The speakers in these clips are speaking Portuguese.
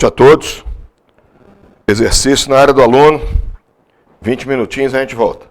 A todos. Exercício na área do aluno. 20 minutinhos a gente volta.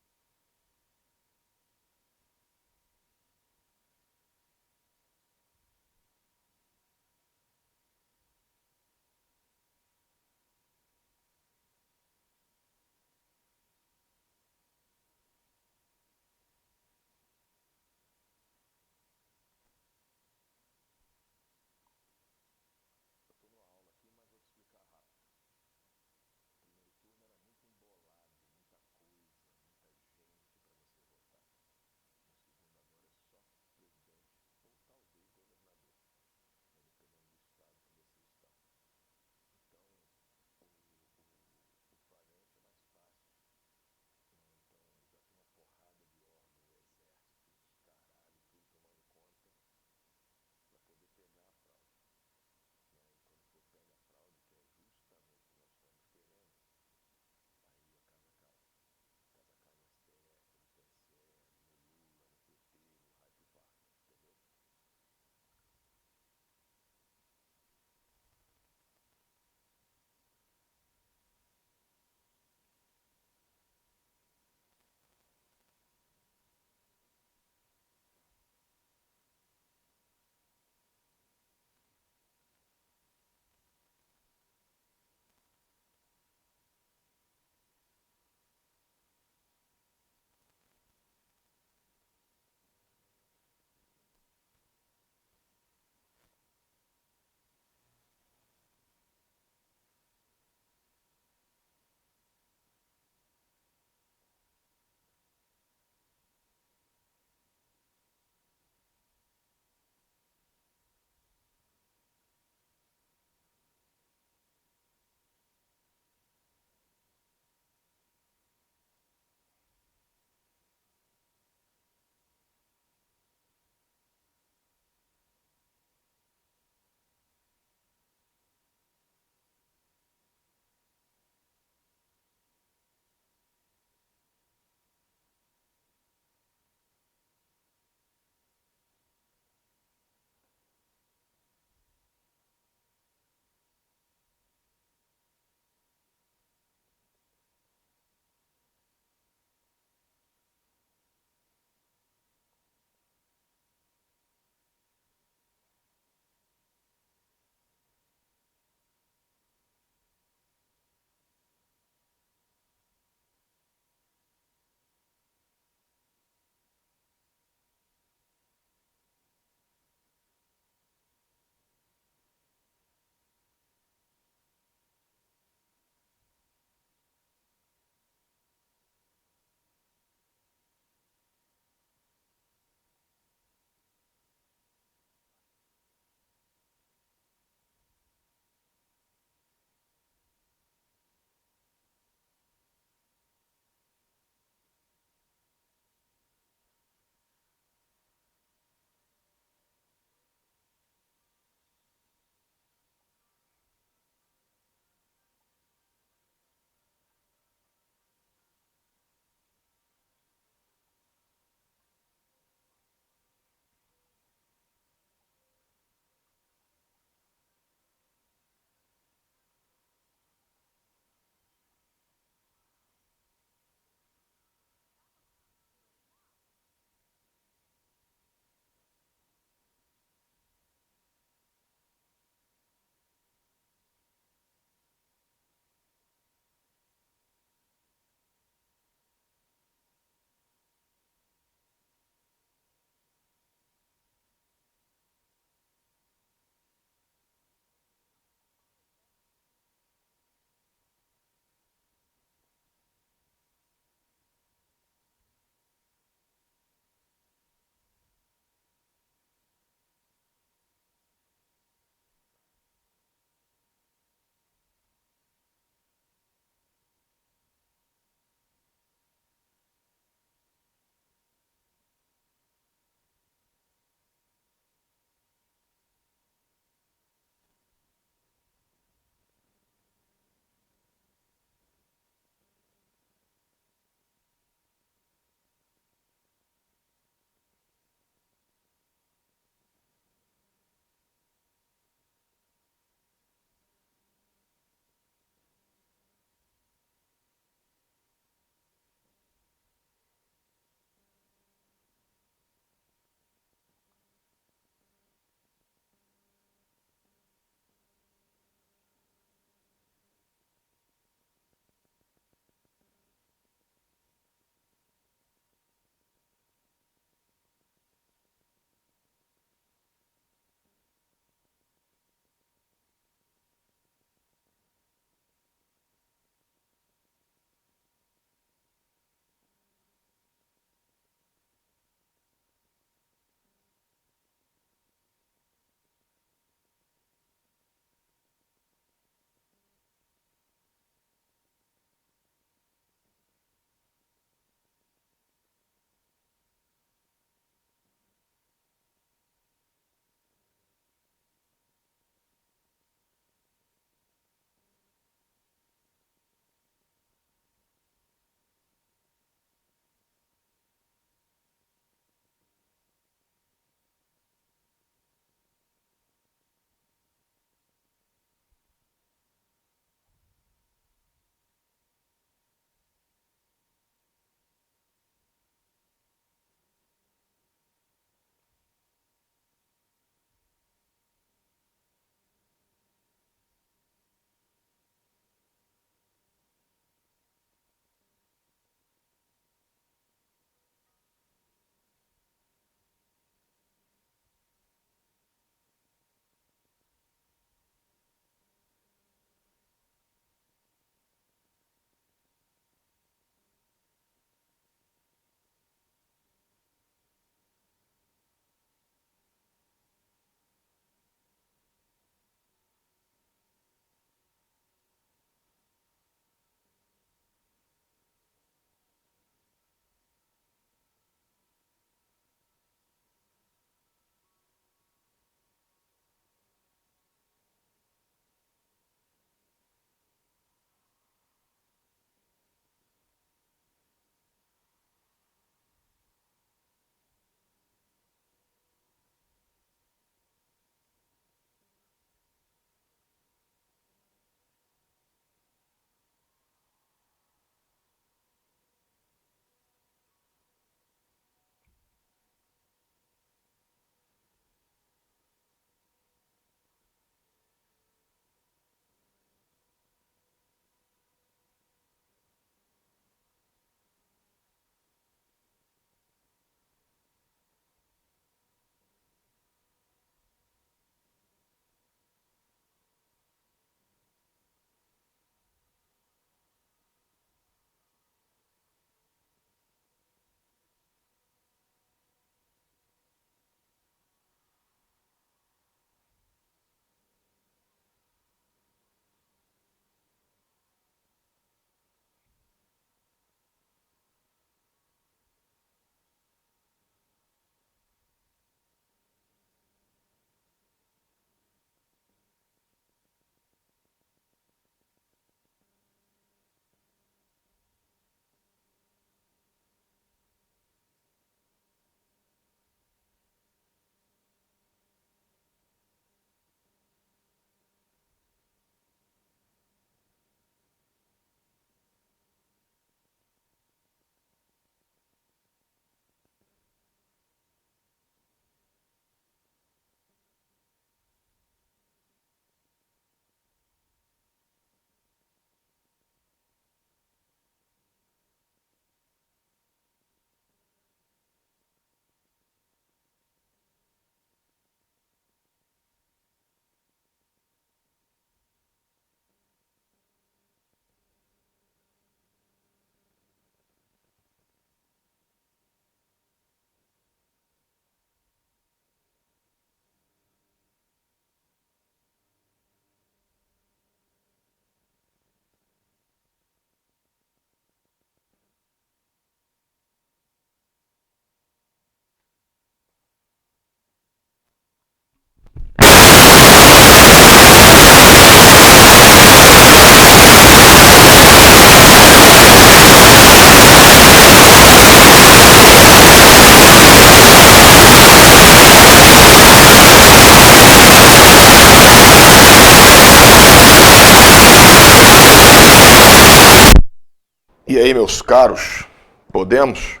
dia aí, meus caros. Podemos?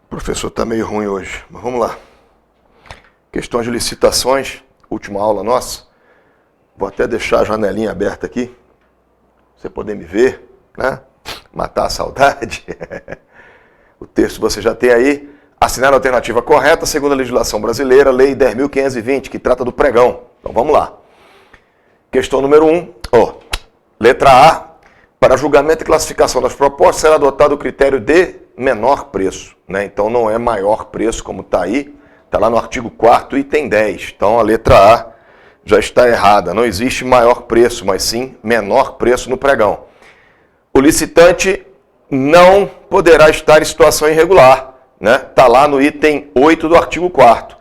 O professor está meio ruim hoje, mas vamos lá. Questões de licitações, última aula nossa. Vou até deixar a janelinha aberta aqui, pra você poder me ver, né? Matar a saudade. O texto você já tem aí. Assinar a alternativa correta segundo a legislação brasileira, Lei 10.520, que trata do pregão. Então vamos lá. Questão número 1. Letra A. Para julgamento e classificação das propostas será adotado o critério de menor preço, né? Então não é maior preço como está aí. Está lá no artigo 4º, item 10. Então a letra A já está errada. Não existe maior preço, mas sim menor preço no pregão. O licitante não poderá estar em situação irregular, né? Está lá no item 8 do artigo 4º.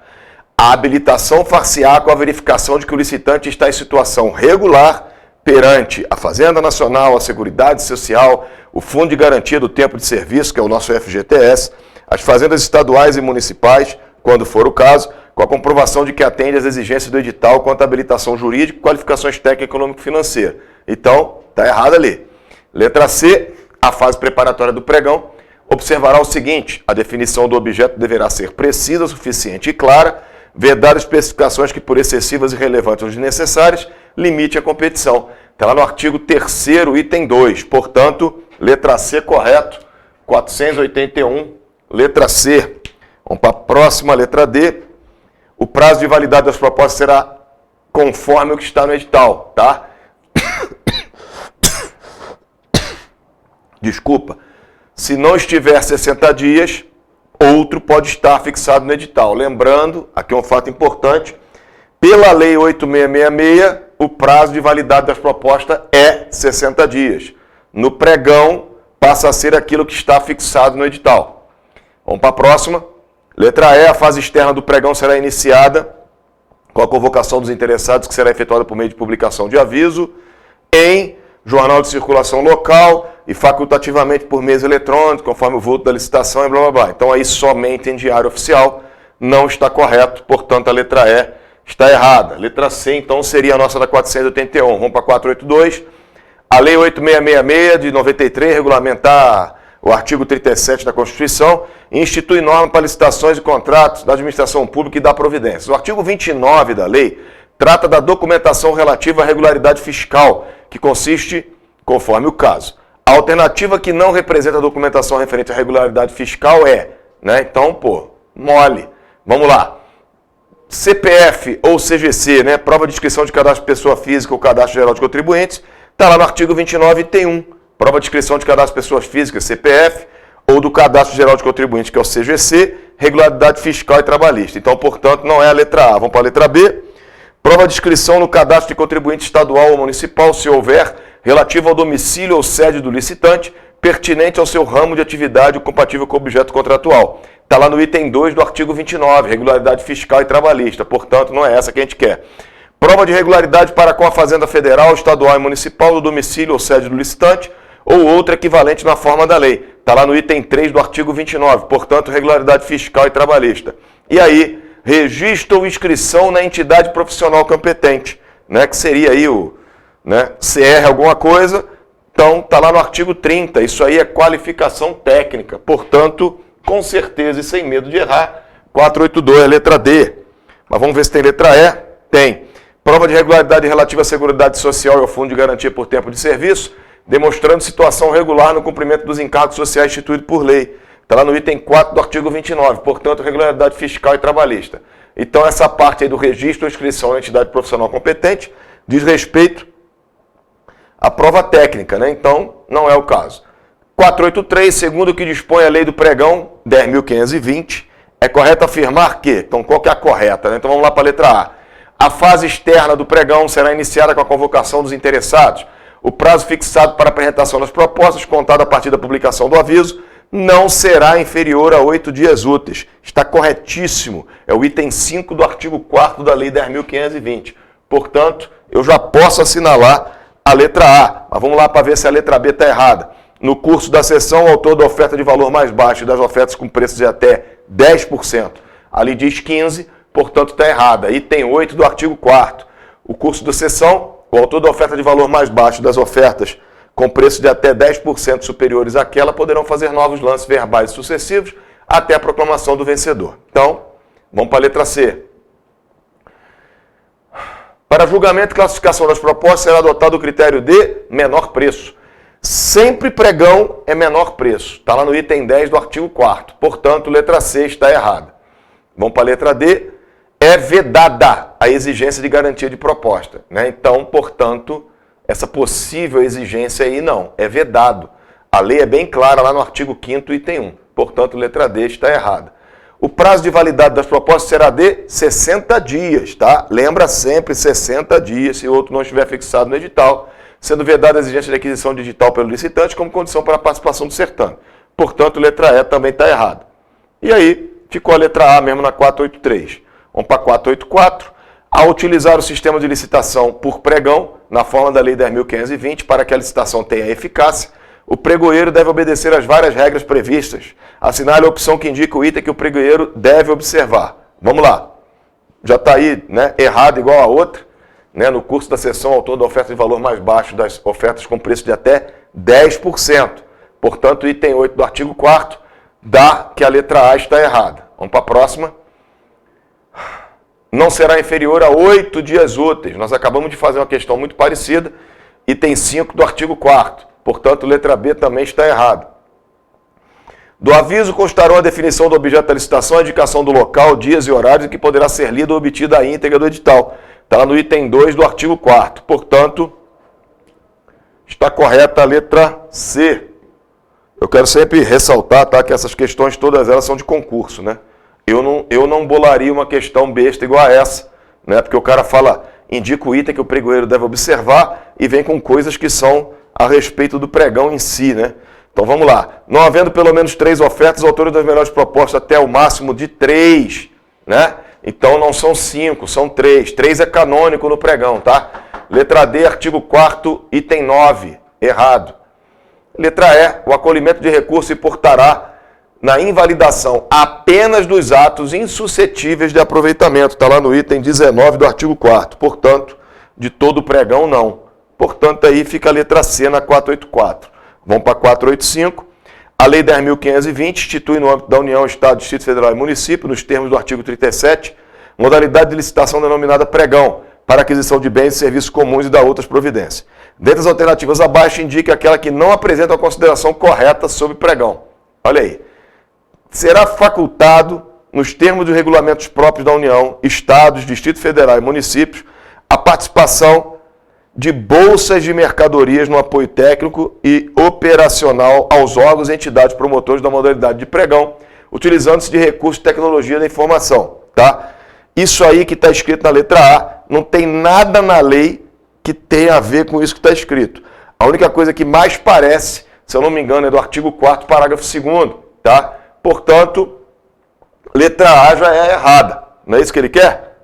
A habilitação far-se-á com a verificação de que o licitante está em situação regular perante a Fazenda Nacional, a Seguridade Social, o Fundo de Garantia do Tempo de Serviço, que é o nosso FGTS, as fazendas estaduais e municipais, quando for o caso, com a comprovação de que atende às exigências do edital quanto à habilitação jurídica e qualificações técnicas econômico-financeiras. Então, está errado ali. Letra C, a fase preparatória do pregão, observará o seguinte: a definição do objeto deverá ser precisa, suficiente e clara, vedadas especificações que, por excessivas, irrelevantes ou desnecessárias, limite a competição. Está lá no artigo 3º, item 2. Portanto, letra C, correto. 481, letra C. Vamos para a próxima, letra D. O prazo de validade das propostas será conforme o que está no edital, tá? Desculpa. Se não estiver 60 dias, outro pode estar fixado no edital. Lembrando, aqui é um fato importante, pela Lei 8.666, o prazo de validade das propostas é 60 dias. No pregão, passa a ser aquilo que está fixado no edital. Vamos para a próxima. Letra E, a fase externa do pregão será iniciada com a convocação dos interessados, que será efetuada por meio de publicação de aviso em jornal de circulação local e facultativamente por meios eletrônicos, conforme o vulto da licitação e blá blá blá. Então aí somente em diário oficial não está correto, portanto a letra E está errada. Letra C, então, seria a nossa da 481. Vamos para 482. A Lei 8.666 de 93, regulamentar o artigo 37 da Constituição, institui norma para licitações e contratos da administração pública e da Providência. O artigo 29 da lei trata da documentação relativa à regularidade fiscal, que consiste, conforme o caso. A alternativa que não representa a documentação referente à regularidade fiscal é, né? Então, mole. Vamos lá. CPF ou CGC, né? Prova de inscrição de cadastro de pessoa física ou cadastro geral de contribuintes, está lá no artigo 29, item 1. Prova de inscrição de cadastro de pessoas físicas, CPF, ou do cadastro geral de contribuintes, que é o CGC, regularidade fiscal e trabalhista. Então, portanto, não é a letra A. Vamos para a letra B. Prova de inscrição no cadastro de contribuinte estadual ou municipal, se houver, relativo ao domicílio ou sede do licitante, pertinente ao seu ramo de atividade ou compatível com o objeto contratual. Está lá no item 2 do artigo 29, regularidade fiscal e trabalhista. Portanto, não é essa que a gente quer. Prova de regularidade para com a Fazenda Federal, Estadual e Municipal do domicílio ou sede do licitante, ou outra equivalente na forma da lei. Está lá no item 3 do artigo 29, portanto, regularidade fiscal e trabalhista. E aí, registro ou inscrição na entidade profissional competente, né, que seria aí o CR alguma coisa, então está lá no artigo 30, isso aí é qualificação técnica, portanto, com certeza e sem medo de errar, 482, letra D. Mas vamos ver se tem letra E. Tem. Prova de regularidade relativa à Seguridade Social e ao Fundo de Garantia por Tempo de Serviço, demonstrando situação regular no cumprimento dos encargos sociais instituídos por lei. Está lá no item 4 do artigo 29, portanto, regularidade fiscal e trabalhista. Então, essa parte aí do registro ou inscrição na entidade profissional competente diz respeito à prova técnica, né? Então, não é o caso. 483, segundo o que dispõe a lei do pregão, 10.520, é correto afirmar que, então, qual que é a correta, né? Então, vamos lá para a letra A. A fase externa do pregão será iniciada com a convocação dos interessados. O prazo fixado para a apresentação das propostas, contado a partir da publicação do aviso, não será inferior a 8 dias úteis. Está corretíssimo. É o item 5 do artigo 4º da Lei 10.520. Portanto, eu já posso assinalar a letra A. Mas vamos lá para ver se a letra B está errada. No curso da sessão, o autor da oferta de valor mais baixo e das ofertas com preços de até 10%. Ali diz 15%, portanto está errada. Item 8 do artigo 4º. O curso da sessão, o autor da oferta de valor mais baixo das ofertas com preço de até 10% superiores àquela poderão fazer novos lances verbais sucessivos até a proclamação do vencedor. Então, vamos para a letra C. Para julgamento e classificação das propostas será adotado o critério de menor preço. Sempre pregão é menor preço. Está lá no item 10 do artigo 4º. Portanto, letra C está errada. Vamos para a letra D. É vedada a exigência de garantia de proposta, né? Então, portanto, essa possível exigência aí não, é vedado. A lei é bem clara lá no artigo 5º, item 1. Portanto, letra D está errada. O prazo de validade das propostas será de 60 dias, tá? Lembra sempre 60 dias, se o outro não estiver fixado no edital, sendo vedada a exigência de aquisição digital pelo licitante como condição para a participação do certame. Portanto, letra E também está errada. E aí, ficou a letra A mesmo na 483. Vamos para 484. Ao utilizar o sistema de licitação por pregão, na forma da Lei 10.520, para que a licitação tenha eficácia, o pregoeiro deve obedecer às várias regras previstas. Assinale a opção que indica o item que o pregoeiro deve observar. Vamos lá. Já está aí, né, errado igual a outra. Né, no curso da sessão, autor da oferta de valor mais baixo das ofertas com preço de até 10%. Portanto, o item 8 do artigo 4º dá que a letra A está errada. Vamos para a próxima. Não será inferior a 8 dias úteis. Nós acabamos de fazer uma questão muito parecida. Item 5 do artigo 4º. Portanto, letra B também está errada. Do aviso constarão a definição do objeto da licitação, a indicação do local, dias e horários em que poderá ser lida ou obtida a íntegra do edital. Está no item 2 do artigo 4º. Portanto, está correta a letra C. Eu quero sempre ressaltar, tá, que essas questões, todas elas são de concurso, né? Eu não bolaria uma questão besta igual a essa, né? Porque o cara fala, indica o item que o pregoeiro deve observar e vem com coisas que são a respeito do pregão em si, né? Então vamos lá. Não havendo pelo menos 3 ofertas, autores das melhores propostas até o máximo de 3, né? Então não são 5, são 3. 3 é canônico no pregão, tá? Letra D, artigo 4º, item 9. Errado. Letra E, o acolhimento de recurso importará na invalidação apenas dos atos insuscetíveis de aproveitamento. Está lá no item 19 do artigo 4º. Portanto, de todo pregão, não. Portanto, aí fica a letra C na 484. Vamos para 485. A Lei 10.520 institui no âmbito da União, Estado, Distrito Federal e Município, nos termos do artigo 37, modalidade de licitação denominada pregão, para aquisição de bens e serviços comuns e da outras providências. Dentre as alternativas abaixo, indique aquela que não apresenta a consideração correta sobre pregão. Olha aí. Será facultado, nos termos dos regulamentos próprios da União, Estados, Distrito Federal e Municípios, a participação de bolsas de mercadorias no apoio técnico e operacional aos órgãos e entidades promotores da modalidade de pregão, utilizando-se de recursos de tecnologia da informação. Tá? Isso aí que está escrito na letra A, não tem nada na lei que tenha a ver com isso que está escrito. A única coisa que mais parece, se eu não me engano, é do artigo 4º, parágrafo 2º. Tá? Portanto, letra A já é errada. Não é isso que ele quer?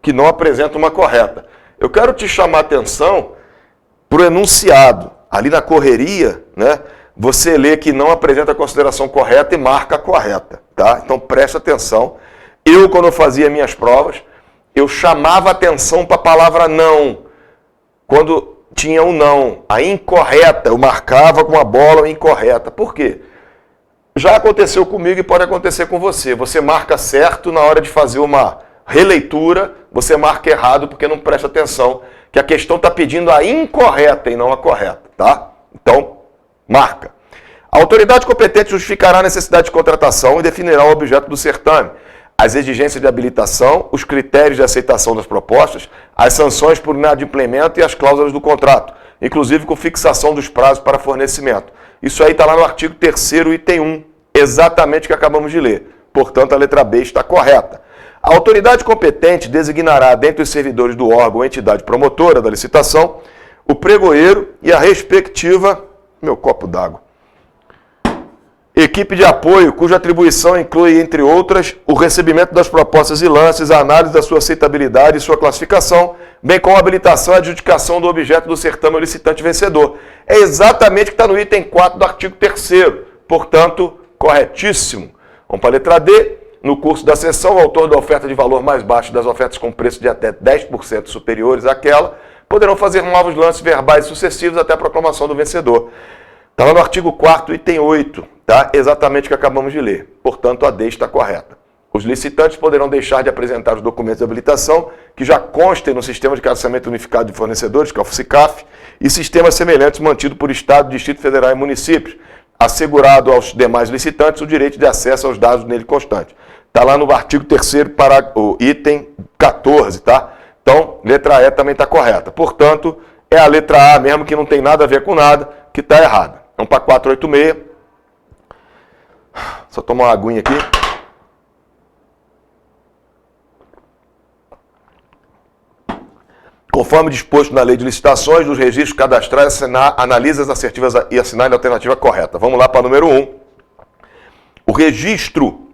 Que não apresenta uma correta. Eu quero te chamar a atenção para o enunciado. Ali na correria, né, você lê que não apresenta a consideração correta e marca a correta. Tá? Então preste atenção. Eu, quando eu fazia minhas provas, eu chamava atenção para a palavra não. Quando tinha o não, a incorreta, eu marcava com a bola incorreta. Por quê? Já aconteceu comigo e pode acontecer com você. Você marca certo na hora de fazer uma releitura, você marca errado porque não presta atenção, que a questão está pedindo a incorreta e não a correta, tá? Então, marca. A autoridade competente justificará a necessidade de contratação e definirá o objeto do certame, as exigências de habilitação, os critérios de aceitação das propostas, as sanções por inadimplemento e as cláusulas do contrato, inclusive com fixação dos prazos para fornecimento. Isso aí está lá no artigo 3º, item 1, exatamente o que acabamos de ler. Portanto, a letra B está correta. A autoridade competente designará, dentre os servidores do órgão ou entidade promotora da licitação, o pregoeiro e a respectiva, meu copo d'água, equipe de apoio, cuja atribuição inclui, entre outras, o recebimento das propostas e lances, a análise da sua aceitabilidade e sua classificação, bem como a habilitação e adjudicação do objeto do certame ao licitante vencedor. É exatamente o que está no item 4 do artigo 3º. Portanto, corretíssimo. Vamos para a letra D. no curso da sessão, o autor da oferta de valor mais baixo das ofertas com preço de até 10% superiores àquela poderão fazer novos lances verbais sucessivos até a proclamação do vencedor. Está lá no artigo 4º, item 8, tá? Exatamente o que acabamos de ler. Portanto, a D está correta. Os licitantes poderão deixar de apresentar os documentos de habilitação que já constem no Sistema de Cadastramento Unificado de Fornecedores, que é o SICAF, e sistemas semelhantes mantidos por Estado, Distrito Federal e municípios, assegurado aos demais licitantes o direito de acesso aos dados nele constantes. Está lá no artigo 3º, o item 14, tá? Então, letra E também está correta. Portanto, é a letra A mesmo, que não tem nada a ver com nada, que está errada. Vamos para 486. Só tomar uma aguinha aqui. Conforme disposto na Lei de Licitações, dos registros cadastrais, analisa as assertivas e assinale a alternativa correta. Vamos lá para o número 1. O registro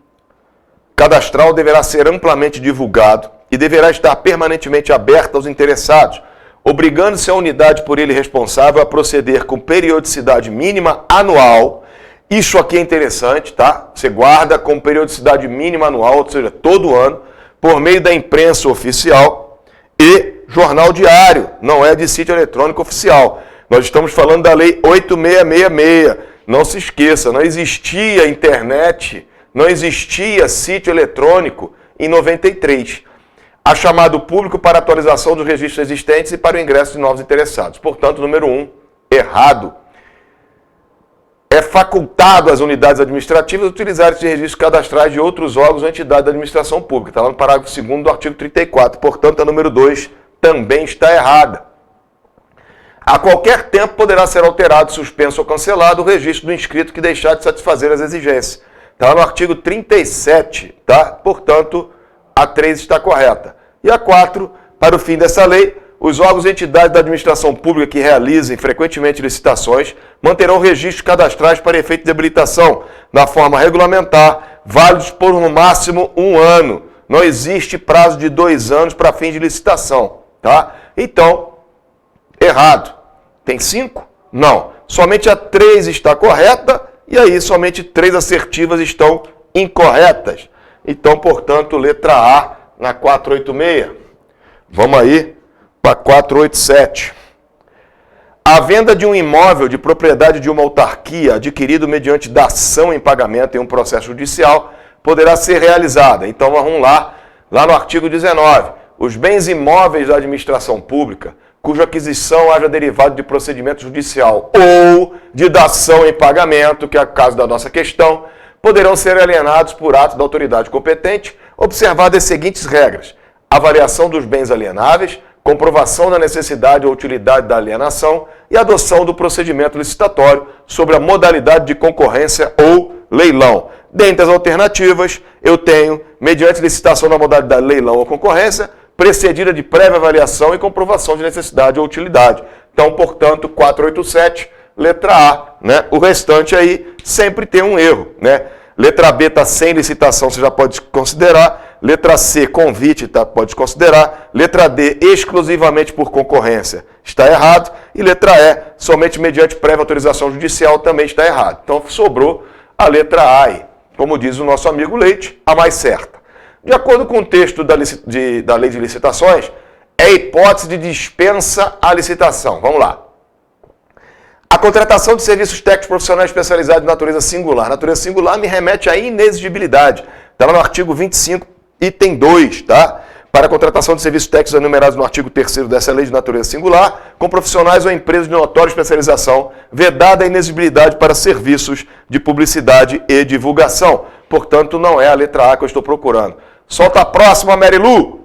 cadastral deverá ser amplamente divulgado e deverá estar permanentemente aberto aos interessados, obrigando-se a unidade por ele responsável a proceder com periodicidade mínima anual. Isso aqui é interessante, tá? Você guarda com periodicidade mínima anual, ou seja, todo ano, por meio da imprensa oficial e jornal diário, não é de sítio eletrônico oficial. Nós estamos falando da Lei 8666. Não se esqueça, não existia internet, não existia sítio eletrônico em 93. Há chamado público para atualização dos registros existentes e para o ingresso de novos interessados. Portanto, número 1, errado. É facultado às unidades administrativas utilizar esses registros cadastrais de outros órgãos ou entidades da administração pública. Está lá no parágrafo 2º do artigo 34. Portanto, a número 2 também está errada. A qualquer tempo poderá ser alterado, suspenso ou cancelado o registro do inscrito que deixar de satisfazer as exigências. Está lá no artigo 37, tá? Portanto, a 3 está correta. E a 4, para o fim dessa lei, os órgãos e entidades da administração pública que realizem frequentemente licitações manterão registros cadastrais para efeito de habilitação, na forma regulamentar, válidos por no máximo 1 ano. Não existe prazo de 2 anos para fim de licitação, tá? Então, errado. Tem 5? Não. Somente a 3 está correta e aí somente 3 assertivas estão incorretas. Então, portanto, letra A na 486. Vamos aí para 487. A venda de um imóvel de propriedade de uma autarquia adquirido mediante dação em pagamento em um processo judicial poderá ser realizada. Então, vamos lá no artigo 19. Os bens imóveis da administração pública, cuja aquisição haja derivado de procedimento judicial ou de dação em pagamento, que é o caso da nossa questão, poderão ser alienados por ato da autoridade competente, observadas as seguintes regras: avaliação dos bens alienáveis, comprovação da necessidade ou utilidade da alienação e adoção do procedimento licitatório sobre a modalidade de concorrência ou leilão. Dentre as alternativas, eu tenho, mediante licitação na modalidade leilão ou concorrência, precedida de prévia avaliação e comprovação de necessidade ou utilidade. Então, portanto, 487, letra A, né? O restante aí sempre tem um erro, né? Letra B está sem licitação, você já pode considerar. Letra C, convite, tá? Pode considerar. Letra D, exclusivamente por concorrência, está errado. E letra E, somente mediante prévia autorização judicial, também está errado. Então, sobrou a letra A aí. Como diz o nosso amigo Leite, a mais certa. De acordo com o texto da Lei de Licitações, é hipótese de dispensa à licitação. Vamos lá. A contratação de serviços técnicos profissionais especializados de natureza singular. Natureza singular me remete à inexigibilidade. Está lá no artigo 25, item 2, tá? Para a contratação de serviços técnicos enumerados no artigo 3º dessa lei de natureza singular, com profissionais ou empresas de notória especialização, vedada a inexigibilidade para serviços de publicidade e divulgação. Portanto, não é a letra A que eu estou procurando. Solta a próxima, Marilu.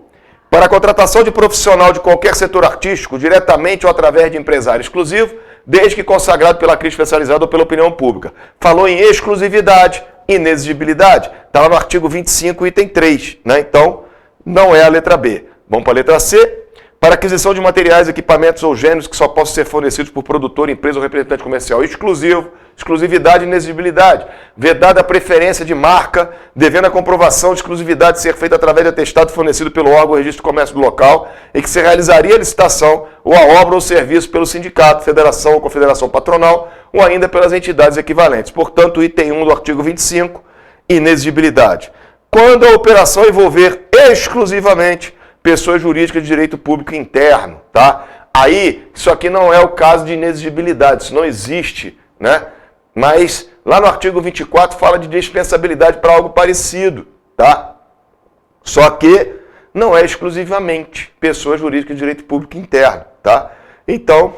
Para a contratação de profissional de qualquer setor artístico, diretamente ou através de empresário exclusivo, desde que consagrado pela crítica especializada ou pela opinião pública. Falou em exclusividade, inexigibilidade. Está lá no artigo 25, item 3. Né? Então, não é a letra B. Vamos para a letra C. Para aquisição de materiais, equipamentos ou gêneros que só possam ser fornecidos por produtor, empresa ou representante comercial exclusivo, exclusividade e inexigibilidade. Vedada a preferência de marca, devendo a comprovação de exclusividade ser feita através de atestado fornecido pelo órgão ou registro de comércio do local, em que se realizaria a licitação ou a obra ou serviço pelo sindicato, federação ou confederação patronal, ou ainda pelas entidades equivalentes. Portanto, item 1 do artigo 25, inexigibilidade. quando a operação envolver exclusivamente pessoas jurídicas de direito público interno, tá? Aí, isso aqui não é o caso de inexigibilidade, isso não existe, né? Mas lá no artigo 24 fala de dispensabilidade para algo parecido, tá? Só que não é exclusivamente pessoas jurídicas de direito público interno, tá? Então,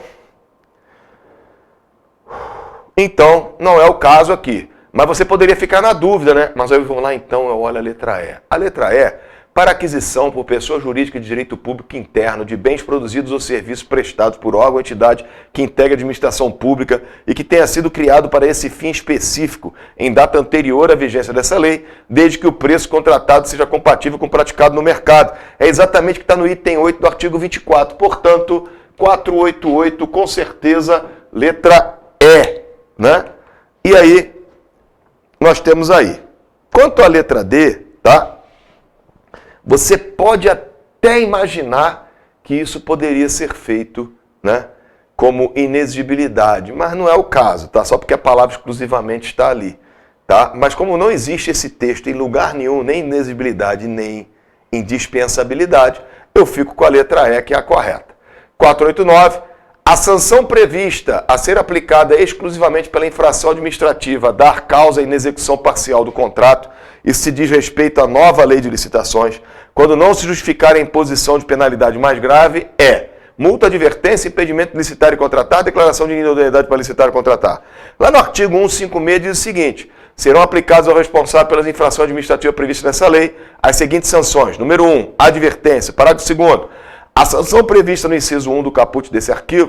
não é o caso aqui. Mas você poderia ficar na dúvida, né? Mas aí vamos lá, então, eu olho a letra E. A letra E, para aquisição por pessoa jurídica de direito público interno de bens produzidos ou serviços prestados por órgão ou entidade que integra a administração pública e que tenha sido criado para esse fim específico em data anterior à vigência dessa lei, desde que o preço contratado seja compatível com o praticado no mercado. É exatamente o que está no item 8 do artigo 24. Portanto, 488, com certeza, letra E, né? E aí, nós temos aí. Quanto à letra D, tá? Você pode até imaginar que isso poderia ser feito, né, como inexigibilidade, mas não é o caso, tá? Só porque a palavra exclusivamente está ali, tá? Mas como não existe esse texto em lugar nenhum, nem inexigibilidade, nem indispensabilidade, eu fico com a letra E, que é a correta. 489. A sanção prevista a ser aplicada exclusivamente pela infração administrativa a dar causa à inexecução parcial do contrato, isso se diz respeito à nova lei de licitações, quando não se justificar a imposição de penalidade mais grave, é multa, advertência, impedimento de licitar e contratar, declaração de idoneidade para licitar e contratar. Lá no artigo 156 diz o seguinte: serão aplicados ao responsável pelas infrações administrativas previstas nessa lei as seguintes sanções. Número 1, advertência. Parágrafo 2º. A sanção prevista no inciso 1 do caput desse artigo,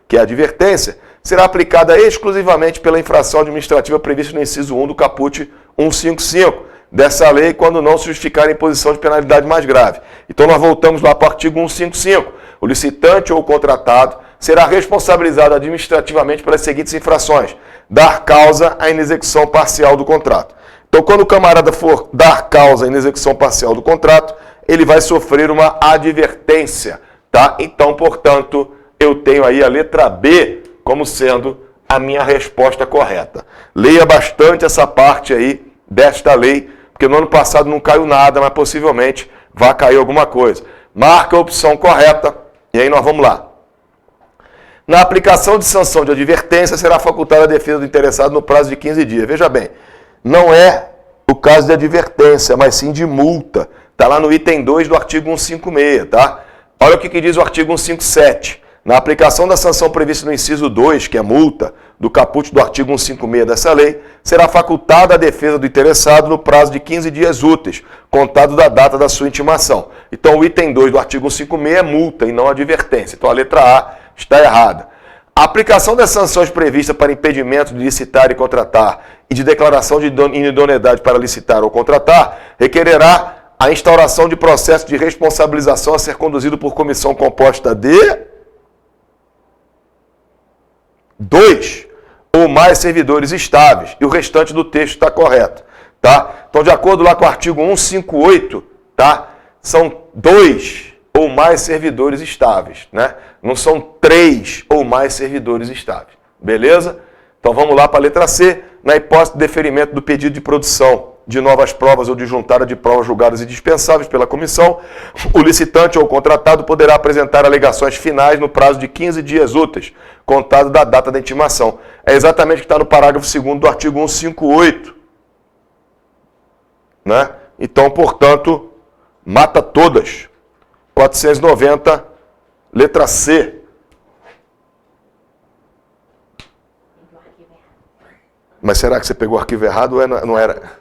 que é a advertência, será aplicada exclusivamente pela infração administrativa prevista no inciso 1 do caput 155 dessa lei, quando não se justificar a imposição de penalidade mais grave. Então nós voltamos lá para o artigo 155. O licitante ou o contratado será responsabilizado administrativamente pelas seguintes infrações: dar causa à inexecução parcial do contrato. Então, quando o camarada for dar causa à inexecução parcial do contrato, ele vai sofrer uma advertência, tá? Então, portanto, eu tenho aí a letra B como sendo a minha resposta correta. Leia bastante essa parte aí desta lei, porque no ano passado não caiu nada, mas possivelmente vai cair alguma coisa. Marca a opção correta e aí nós vamos lá. Na aplicação de sanção de advertência, será facultada a defesa do interessado no prazo de 15 dias. Veja bem, não é o caso de advertência, mas sim de multa. Está lá no item 2 do artigo 156, tá? Olha o que diz o artigo 157. Na aplicação da sanção prevista no inciso 2, que é multa, do caput do artigo 156 dessa lei, será facultada a defesa do interessado no prazo de 15 dias úteis, contado da data da sua intimação. Então, o item 2 do artigo 156 é multa e não advertência. Então, a letra A está errada. A aplicação das sanções previstas para impedimento de licitar e contratar e de declaração de inidoneidade para licitar ou contratar requererá a instauração de processo de responsabilização a ser conduzido por comissão composta de 2 ou mais servidores estáveis. E o restante do texto está correto, tá? Então, de acordo lá com o artigo 158, tá? São 2 ou mais servidores estáveis, né? Não são 3 ou mais servidores estáveis. Beleza? Então, vamos lá para a letra C. Na hipótese de deferimento do pedido de produção de novas provas ou de juntada de provas julgadas indispensáveis pela comissão, o licitante ou o contratado poderá apresentar alegações finais no prazo de 15 dias úteis, contado da data da intimação. É exatamente o que está no parágrafo 2º do artigo 158. Né? Então, portanto, mata todas. 490, letra C. Mas será que você pegou o arquivo errado ou não era?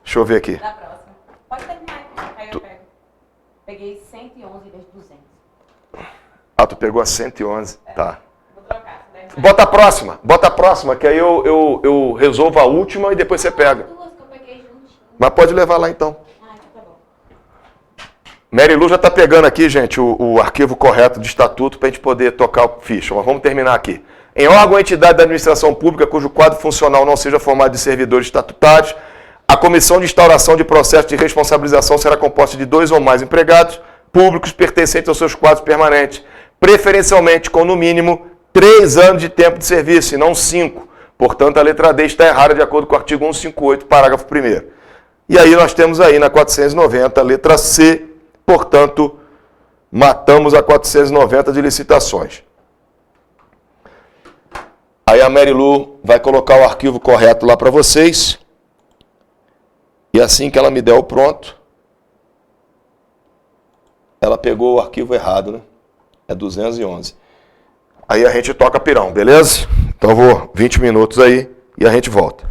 Deixa eu ver aqui. Da próxima. Pode terminar aqui, aí eu pego. Peguei 111 em vez de 200. Ah, tu pegou a 111, tá. Vou trocar. Bota a próxima, que aí eu resolvo a última e depois você pega. Duas que eu peguei juntinho. Mas pode levar lá então. Ah, então tá bom. Mary Lu já está pegando aqui, gente, o arquivo correto de estatuto para a gente poder tocar o ficha. Mas vamos terminar aqui. Em órgão ou entidade da administração pública cujo quadro funcional não seja formado de servidores estatutários, a comissão de instauração de processo de responsabilização será composta de 2 ou mais empregados públicos pertencentes aos seus quadros permanentes, preferencialmente com, no mínimo, 3 anos de tempo de serviço, e não 5, Portanto, a letra D está errada de acordo com o artigo 158, parágrafo 1º. E aí nós temos aí na 490 a letra C, portanto, matamos a 490 de licitações. Aí a Marilu vai colocar o arquivo correto lá para vocês. E assim que ela me der o pronto, ela pegou o arquivo errado, né? É 211. Aí a gente toca pirão, beleza? Então eu vou 20 minutos aí e a gente volta.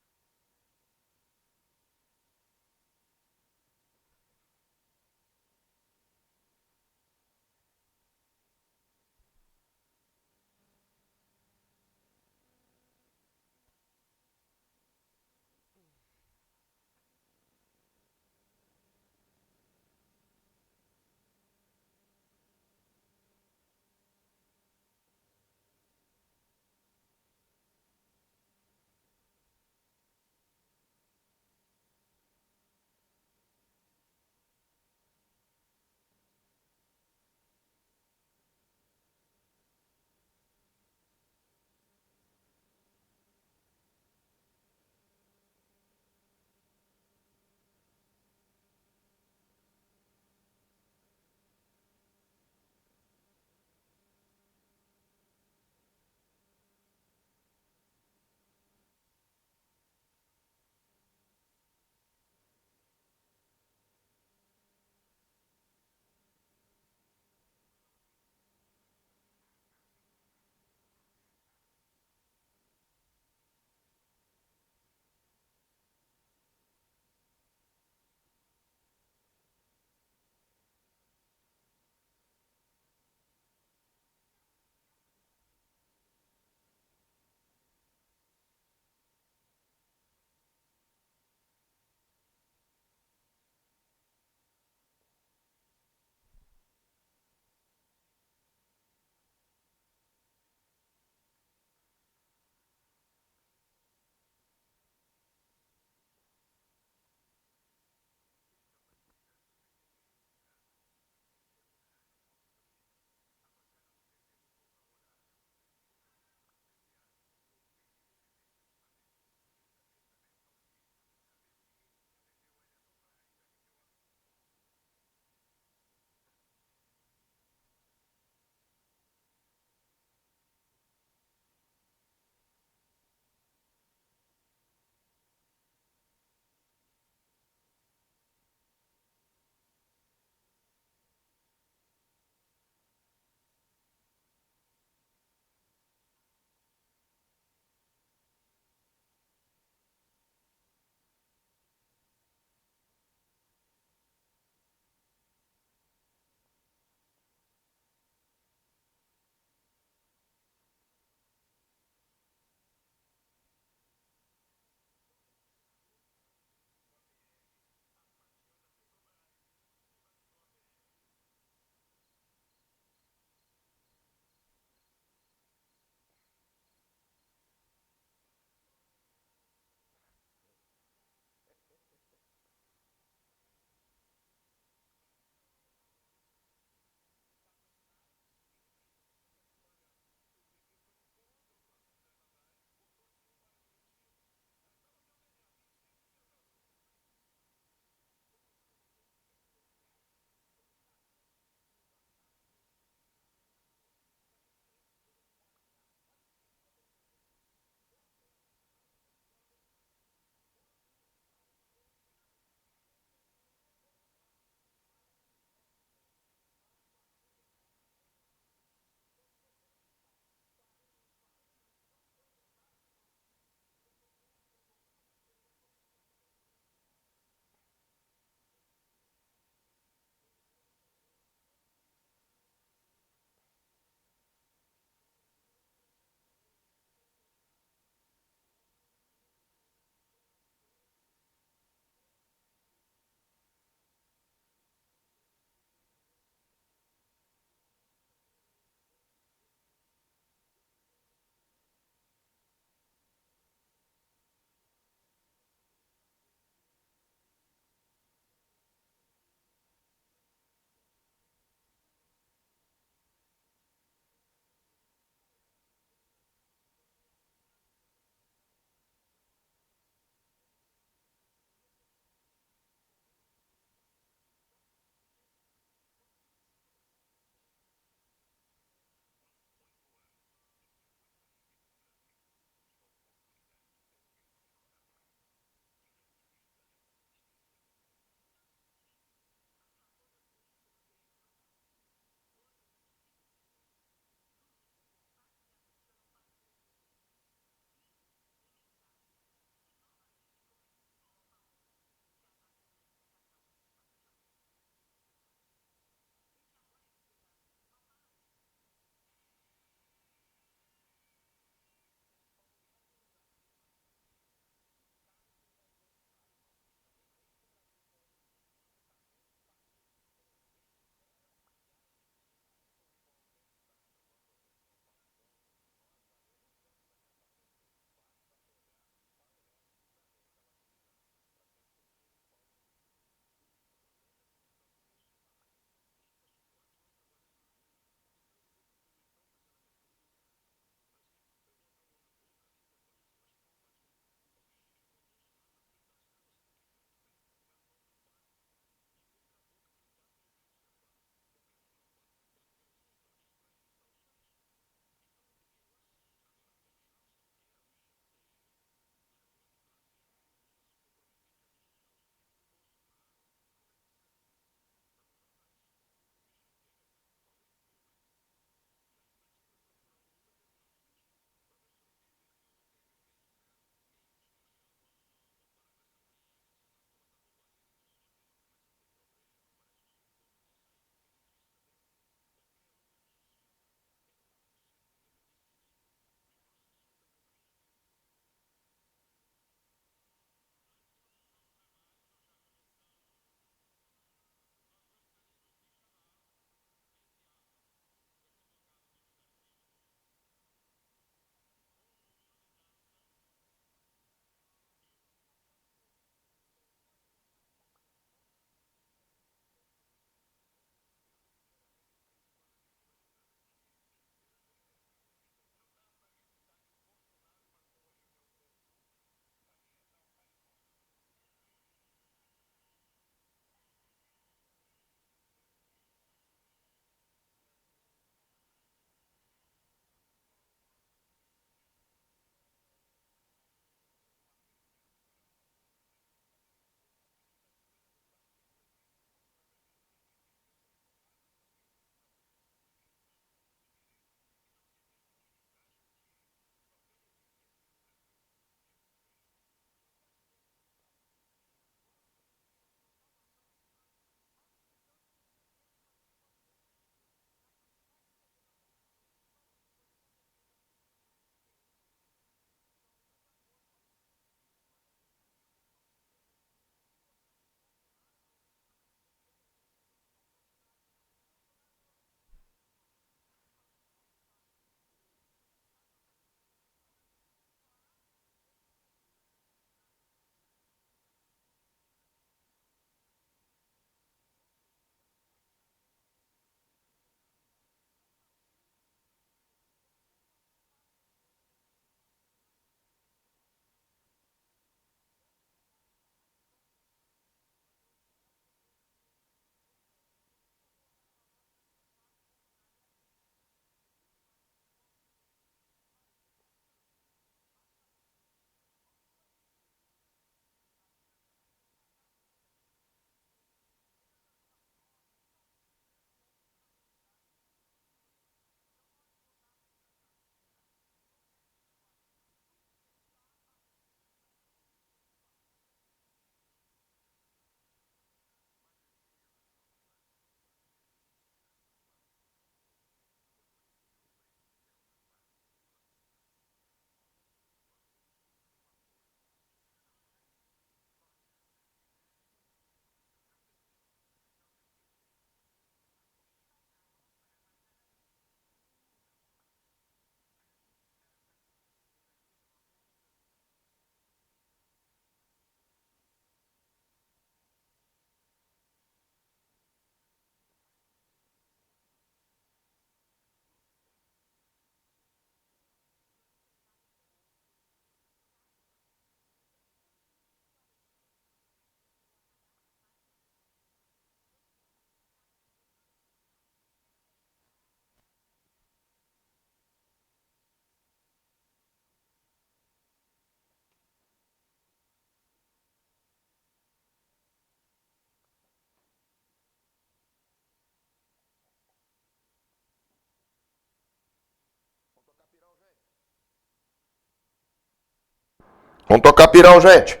Vamos tocar pirão, gente.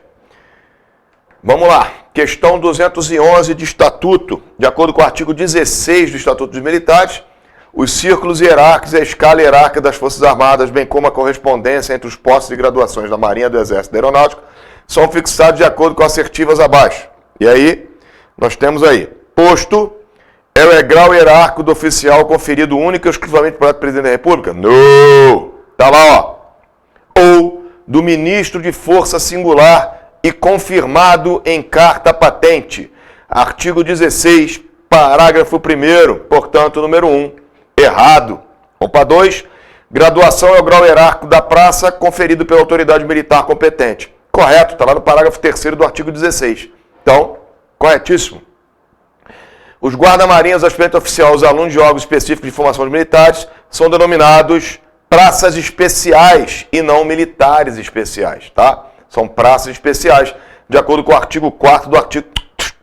Vamos lá. Questão 211 de Estatuto. De acordo com o artigo 16 do Estatuto dos Militares, os círculos hierárquicos e a escala hierárquica das Forças Armadas, bem como a correspondência entre os postos e graduações da Marinha, do Exército e da Aeronáutica, são fixados de acordo com assertivas abaixo. E aí, nós temos aí, posto é o grau hierárquico do oficial conferido única e exclusivamente pelo Presidente da República? Não! Tá lá, ó. Ou do ministro de força singular e confirmado em carta patente. Artigo 16, parágrafo 1º, portanto, número 1, errado. Vamos para 2. Graduação é o grau hierárquico da praça conferido pela autoridade militar competente. Correto, está lá no parágrafo 3º do artigo 16. Então, corretíssimo. Os guarda-marinhas, aspirante oficial, os alunos de órgãos específicos de formação de militares, são denominados praças especiais e não militares especiais, tá? São praças especiais, de acordo com o artigo 4º do artigo...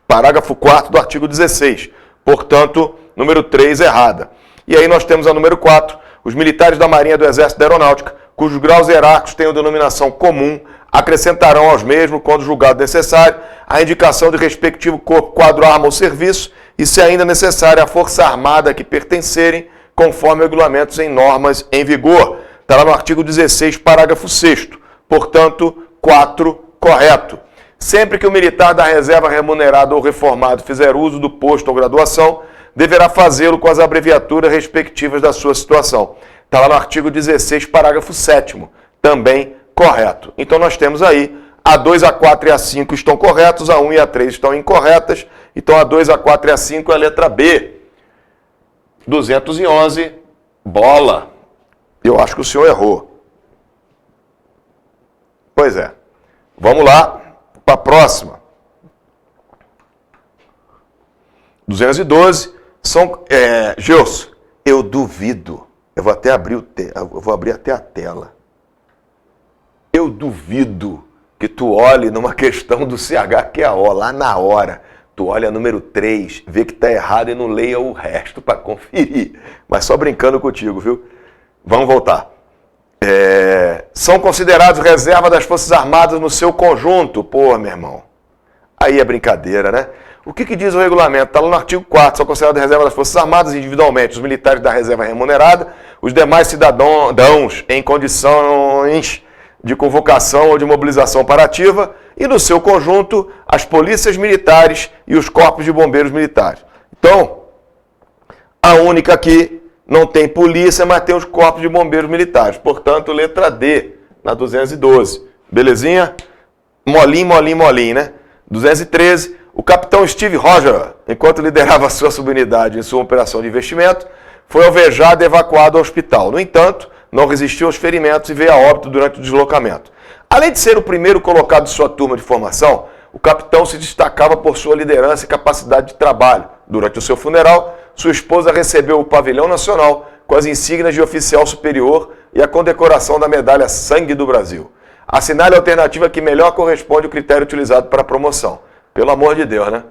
parágrafo 4º do artigo 16. Portanto, número 3 errada. E aí nós temos a número 4, os militares da Marinha, do Exército e da Aeronáutica, cujos graus hierárquicos tenham denominação comum, acrescentarão aos mesmos, quando julgado necessário, a indicação de respectivo corpo, quadro, arma ou serviço, e se ainda necessária a força armada a que pertencerem, conforme regulamentos em normas em vigor. Está lá no artigo 16, parágrafo 6º. Portanto, 4, correto. Sempre que o militar da reserva remunerado ou reformado fizer uso do posto ou graduação, deverá fazê-lo com as abreviaturas respectivas da sua situação. Está lá no artigo 16, parágrafo 7º. Também correto. Então nós temos aí a 2, a 4 e a 5 estão corretos, a 1 e a 3 estão incorretas. Então a 2, a 4 e a 5 é a letra B. 211, bola. Eu acho que o senhor errou. Pois é. Vamos lá para a próxima. 212 são... Gilson, eu duvido. Eu vou até abrir até a tela. Eu duvido que tu olhe numa questão do CHQAO, lá na hora. Tu olha número 3, vê que está errado e não leia o resto para conferir. Mas só brincando contigo, viu? Vamos voltar. São considerados reserva das Forças Armadas no seu conjunto. Pô, meu irmão. Aí é brincadeira, né? O que diz o regulamento? Está lá no artigo 4. São considerados reserva das Forças Armadas individualmente os militares da reserva remunerada, os demais cidadãos em condições de convocação ou de mobilização operativa e, no seu conjunto, as polícias militares e os corpos de bombeiros militares. Então, a única aqui não tem polícia, mas tem os corpos de bombeiros militares. Portanto, letra D, na 212. Belezinha? Molinho, né? 213. O capitão Steve Roger, enquanto liderava sua subunidade em sua operação de investimento, foi alvejado e evacuado ao hospital. No entanto, não resistiu aos ferimentos e veio a óbito durante o deslocamento. Além de ser o primeiro colocado de sua turma de formação, o capitão se destacava por sua liderança e capacidade de trabalho. Durante o seu funeral, sua esposa recebeu o pavilhão nacional com as insígnias de oficial superior e a condecoração da medalha Sangue do Brasil. Assinale a alternativa que melhor corresponde ao critério utilizado para a promoção. Pelo amor de Deus, né?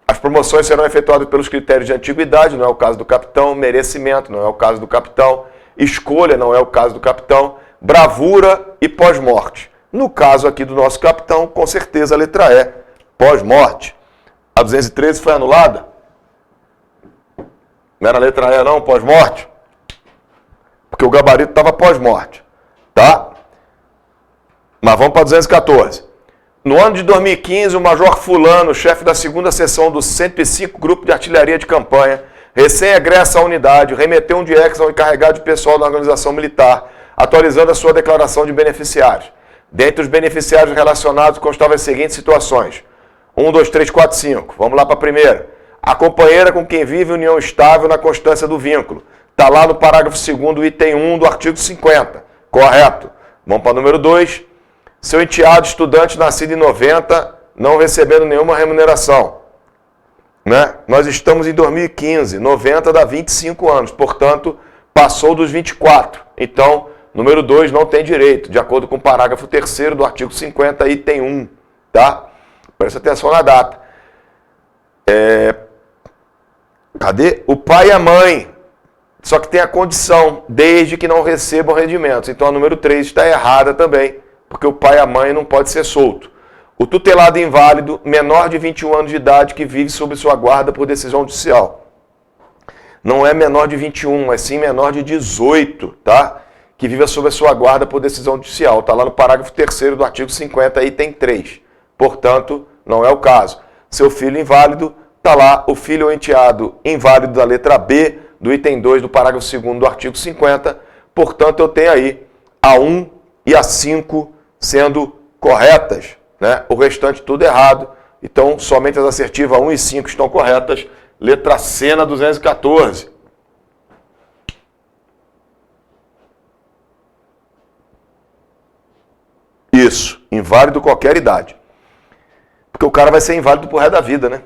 As promoções serão efetuadas pelos critérios de antiguidade, não é o caso do capitão, merecimento, não é o caso do capitão, escolha, não é o caso do capitão, bravura e pós-morte. No caso aqui do nosso capitão, com certeza a letra E, pós-morte. A 213 foi anulada? Não era a letra E não, pós-morte? Porque o gabarito estava pós-morte, tá? Mas vamos para 214. No ano de 2015, o Major Fulano, chefe da 2ª seção do 105 Grupo de Artilharia de Campanha, recém-egressa à unidade, remeteu um DIEX ao encarregado de pessoal da organização militar, atualizando a sua declaração de beneficiários. Dentre os beneficiários relacionados constavam as seguintes situações. 1, 2, 3, 4, 5. Vamos lá para a primeira. A companheira com quem vive união estável na constância do vínculo. Está lá no parágrafo 2º, item 1 do artigo 50. Correto. Vamos para o número 2. Seu enteado estudante nascido em 90, não recebendo nenhuma remuneração. Né? Nós estamos em 2015, 90 dá 25 anos, portanto, passou dos 24. Então, número 2 não tem direito, de acordo com o parágrafo 3º do artigo 50, item 1. Tá? Presta atenção na data. Cadê? O pai e a mãe, só que tem a condição, desde que não recebam rendimentos. Então, a número 3 está errada também. porque o pai e a mãe não pode ser solto. O tutelado inválido, menor de 21 anos de idade, que vive sob sua guarda por decisão judicial. Não é menor de 21, mas sim menor de 18, tá? Que vive sob a sua guarda por decisão judicial. Está lá no parágrafo 3º do artigo 50, item 3. Portanto, não é o caso. Seu filho inválido, está lá o filho ou enteado inválido da letra B, do item 2 do parágrafo 2º do artigo 50. Portanto, eu tenho aí a 1 e a 5 sendo corretas, né? O restante tudo errado. Então, somente as assertivas 1 e 5 estão corretas. Letra C na 214. Isso, inválido qualquer idade. Porque o cara vai ser inválido pro resto da vida, né?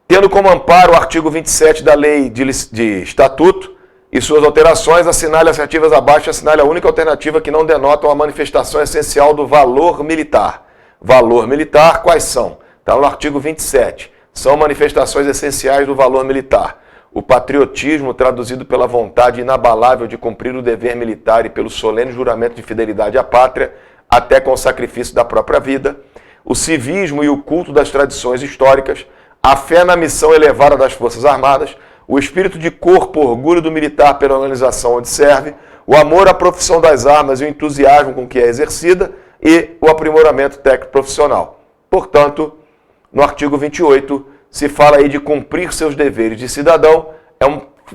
Tendo como amparo o artigo 27 da Lei de Estatuto e suas alterações, assinale assertivas abaixo, assinale a única alternativa que não denotam a manifestação essencial do valor militar. Valor militar, quais são? Está no artigo 27. São manifestações essenciais do valor militar. O patriotismo, traduzido pela vontade inabalável de cumprir o dever militar e pelo solene juramento de fidelidade à pátria, até com o sacrifício da própria vida. O civismo e o culto das tradições históricas. A fé na missão elevada das Forças Armadas. O espírito de corpo, orgulho do militar pela organização onde serve. O amor à profissão das armas e o entusiasmo com que é exercida. E o aprimoramento técnico profissional. Portanto, no artigo 28, se fala aí de cumprir seus deveres de cidadão,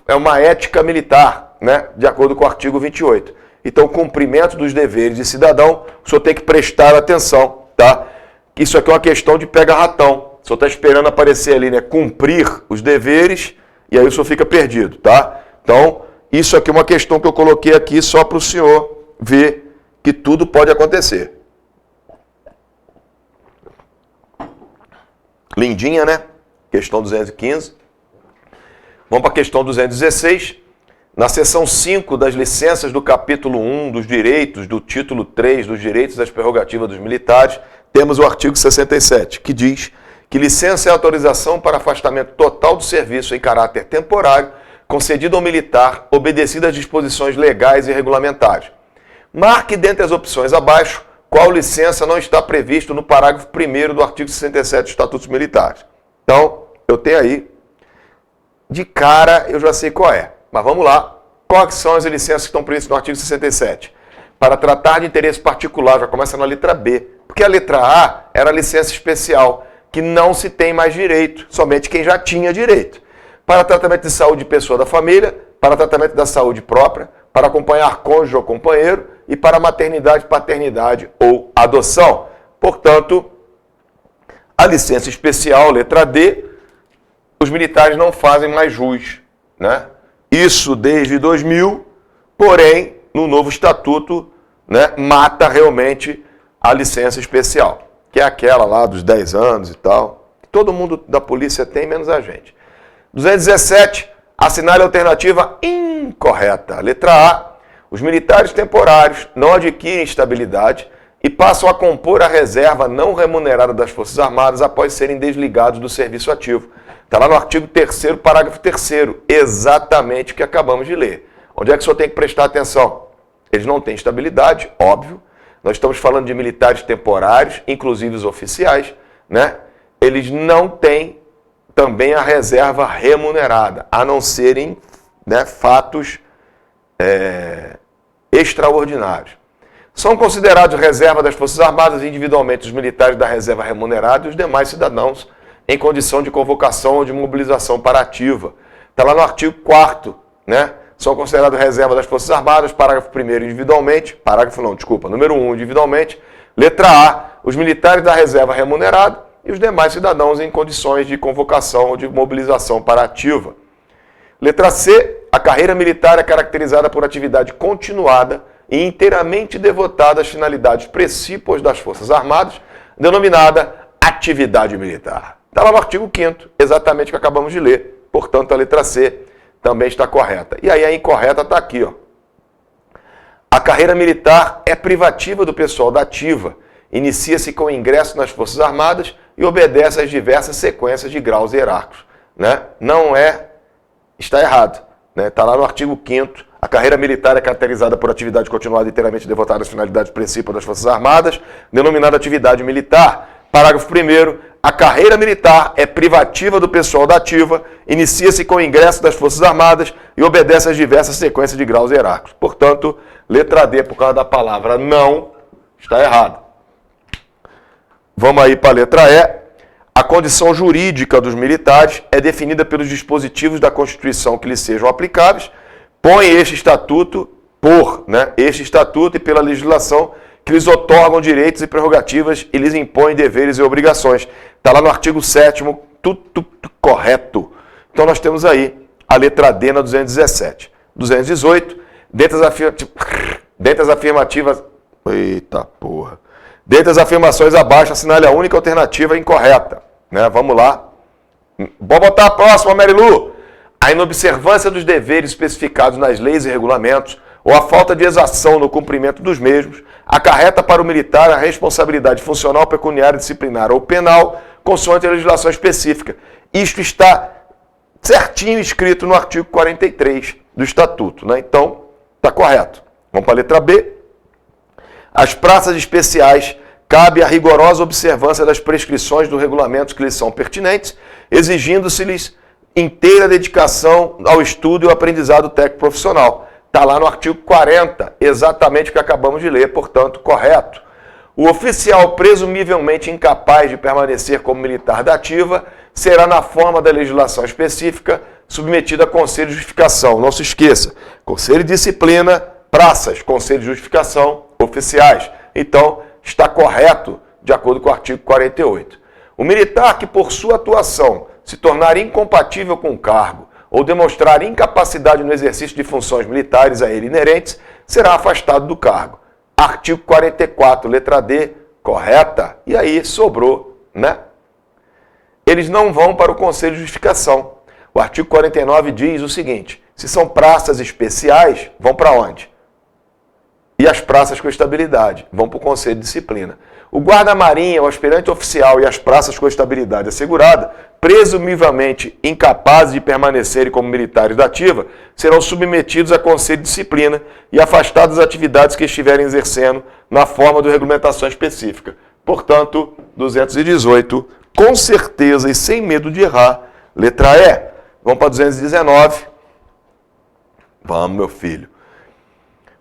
é uma ética militar, né? De acordo com o artigo 28. Então, o cumprimento dos deveres de cidadão, o senhor tem que prestar atenção, tá? Isso aqui é uma questão de pega-ratão. O senhor está esperando aparecer ali, né? Cumprir os deveres, e aí o senhor fica perdido, tá? Então, isso aqui é uma questão que eu coloquei aqui só para o senhor ver que tudo pode acontecer. Lindinha, né? Questão 215. Vamos para a questão 216. Na seção 5 das licenças do capítulo 1 dos direitos, do título 3 dos direitos e das prerrogativas dos militares, temos o artigo 67, que diz que licença é autorização para afastamento total do serviço em caráter temporário, concedido ao militar, obedecido às disposições legais e regulamentares. Marque dentre as opções abaixo qual licença não está previsto no parágrafo 1º do artigo 67 dos Estatutos Militares. Então, eu tenho aí, de cara, eu já sei qual é. Mas vamos lá. Quais são as licenças que estão previstas no artigo 67? Para tratar de interesse particular, já começa na letra B. Porque a letra A era a licença especial, que não se tem mais direito, somente quem já tinha direito. Para tratamento de saúde de pessoa da família, para tratamento da saúde própria, para acompanhar cônjuge ou companheiro e para maternidade, paternidade ou adoção. Portanto, a licença especial, letra D, os militares não fazem mais jus, né? Isso desde 2000, porém, no novo estatuto, né, mata realmente a licença especial, que é aquela lá dos 10 anos e tal. Todo mundo da polícia tem, menos a gente. 217, assinale a alternativa incorreta. Letra A, os militares temporários não adquirem estabilidade e passam a compor a reserva não remunerada das Forças Armadas após serem desligados do serviço ativo. Está lá no artigo 3º, parágrafo 3º, exatamente o que acabamos de ler. Onde é que o senhor tem que prestar atenção? Eles não têm estabilidade, óbvio. Nós estamos falando de militares temporários, inclusive os oficiais, né? Eles não têm também a reserva remunerada, a não serem, né, fatos extraordinários. São considerados reserva das Forças Armadas individualmente os militares da reserva remunerada e os demais cidadãos em condição de convocação ou de mobilização para ativa. Está lá no artigo 4º, né? São considerados reserva das Forças Armadas, parágrafo 1º individualmente, número 1 individualmente, letra A, os militares da reserva remunerada e os demais cidadãos em condições de convocação ou de mobilização para ativa. Letra C, a carreira militar é caracterizada por atividade continuada e inteiramente devotada às finalidades precípuas das Forças Armadas, denominada atividade militar. Está lá no artigo 5º, exatamente o que acabamos de ler. Portanto, a letra C também está correta. E aí a incorreta está aqui, ó. A carreira militar é privativa do pessoal da ativa, inicia-se com o ingresso nas Forças Armadas e obedece às diversas sequências de graus hierárquicos, né? Não é, está errado, né? Está lá no artigo 5º, A carreira militar é caracterizada por atividade continuada inteiramente devotada às finalidades principais das Forças Armadas, denominada atividade militar. Parágrafo 1º. A carreira militar é privativa do pessoal da ativa, inicia-se com o ingresso das Forças Armadas e obedece às diversas sequências de graus hierárquicos. Portanto, letra D, por causa da palavra não, está errado. Vamos aí para a letra E. A condição jurídica dos militares é definida pelos dispositivos da Constituição que lhes sejam aplicáveis, este estatuto e pela legislação que lhes otorgam direitos e prerrogativas e lhes impõem deveres e obrigações. Está lá no artigo 7º, tudo correto. Então nós temos aí a letra D na 217. 218, dentre as afirmativas... Eita porra. Dentre as afirmações abaixo, assinale a única alternativa incorreta. Né? Vamos lá. Vou botar a próxima, Marilu. A inobservância dos deveres especificados nas leis e regulamentos ou a falta de exação no cumprimento dos mesmos acarreta para o militar a responsabilidade funcional, pecuniária, disciplinar ou penal, consoante a legislação específica. Isto está certinho escrito no artigo 43 do Estatuto. Né? Então, está correto. Vamos para a letra B. As praças especiais cabe a rigorosa observância das prescrições do regulamento que lhes são pertinentes, exigindo-se-lhes inteira dedicação ao estudo e ao aprendizado técnico profissional. Está lá no artigo 40, exatamente o que acabamos de ler, portanto, correto. O oficial presumivelmente incapaz de permanecer como militar da ativa será, na forma da legislação específica, submetido a conselho de justificação. Não se esqueça, conselho de disciplina, praças, conselho de justificação, oficiais. Então, está correto, de acordo com o artigo 48. O militar que, por sua atuação, se tornar incompatível com o cargo ou demonstrar incapacidade no exercício de funções militares a ele inerentes, será afastado do cargo. Artigo 44, letra D, correta. E aí sobrou, né? Eles não vão para o conselho de justificação. O artigo 49 diz o seguinte: se são praças especiais, vão para onde? E as praças com estabilidade vão para o conselho de disciplina. O guarda-marinha, o aspirante oficial e as praças com estabilidade assegurada, presumivelmente incapazes de permanecerem como militares da ativa, serão submetidos a conselho de disciplina e afastados das atividades que estiverem exercendo na forma de regulamentação específica. Portanto, 218, com certeza e sem medo de errar, letra E. Vamos para 219. Vamos, meu filho.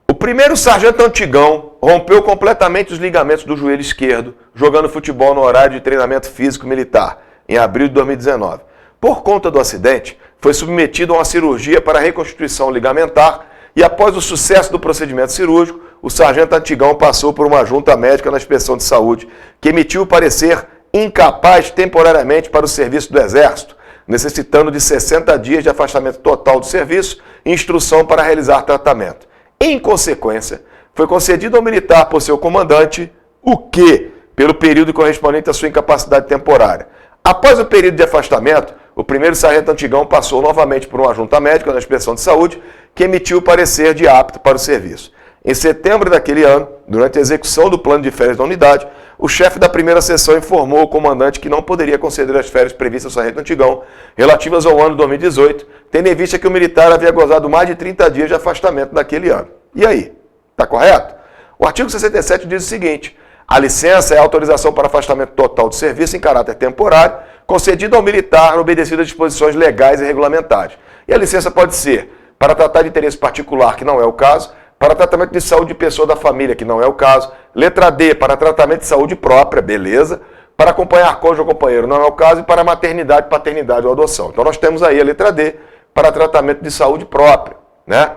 O primeiro sargento Antigão rompeu completamente os ligamentos do joelho esquerdo, jogando futebol no horário de treinamento físico militar, em abril de 2019. Por conta do acidente, foi submetido a uma cirurgia para reconstituição ligamentar e, após o sucesso do procedimento cirúrgico, o sargento Antigão passou por uma junta médica na inspeção de saúde, que emitiu o parecer incapaz temporariamente para o serviço do Exército, necessitando de 60 dias de afastamento total do serviço e instrução para realizar tratamento. Em consequência, foi concedido ao militar por seu comandante o que, pelo período correspondente à sua incapacidade temporária. Após o período de afastamento, o primeiro sargento Antigão passou novamente por uma junta médica na inspeção de saúde, que emitiu o parecer de apto para o serviço. Em setembro daquele ano, durante a execução do plano de férias da unidade, o chefe da primeira seção informou ao comandante que não poderia conceder as férias previstas ao sargento Antigão, relativas ao ano 2018, tendo em vista que o militar havia gozado mais de 30 dias de afastamento naquele ano. E aí? Está correto? O artigo 67 diz o seguinte: a licença é a autorização para afastamento total de serviço em caráter temporário, concedida ao militar, obedecido às disposições legais e regulamentares. E a licença pode ser para tratar de interesse particular, que não é o caso, para tratamento de saúde de pessoa da família, que não é o caso. Letra D, para tratamento de saúde própria, beleza. Para acompanhar cônjuge ou companheiro, não é o caso. E para maternidade, paternidade ou adoção. Então nós temos aí a letra D, para tratamento de saúde própria, né?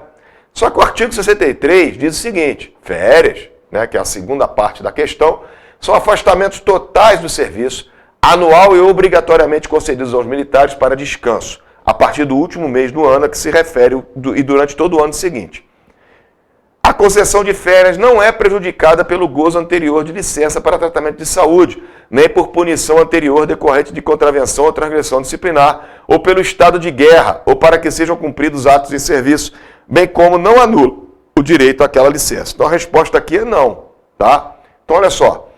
Só que o artigo 63 diz o seguinte: férias, né, que é a segunda parte da questão, são afastamentos totais do serviço, anual e obrigatoriamente concedidos aos militares para descanso, a partir do último mês do ano a que se refere e durante todo o ano seguinte. A concessão de férias não é prejudicada pelo gozo anterior de licença para tratamento de saúde, nem por punição anterior decorrente de contravenção ou transgressão disciplinar, ou pelo estado de guerra, ou para que sejam cumpridos atos em serviço, bem como não anula o direito àquela licença. Então a resposta aqui é não, tá? Então olha só,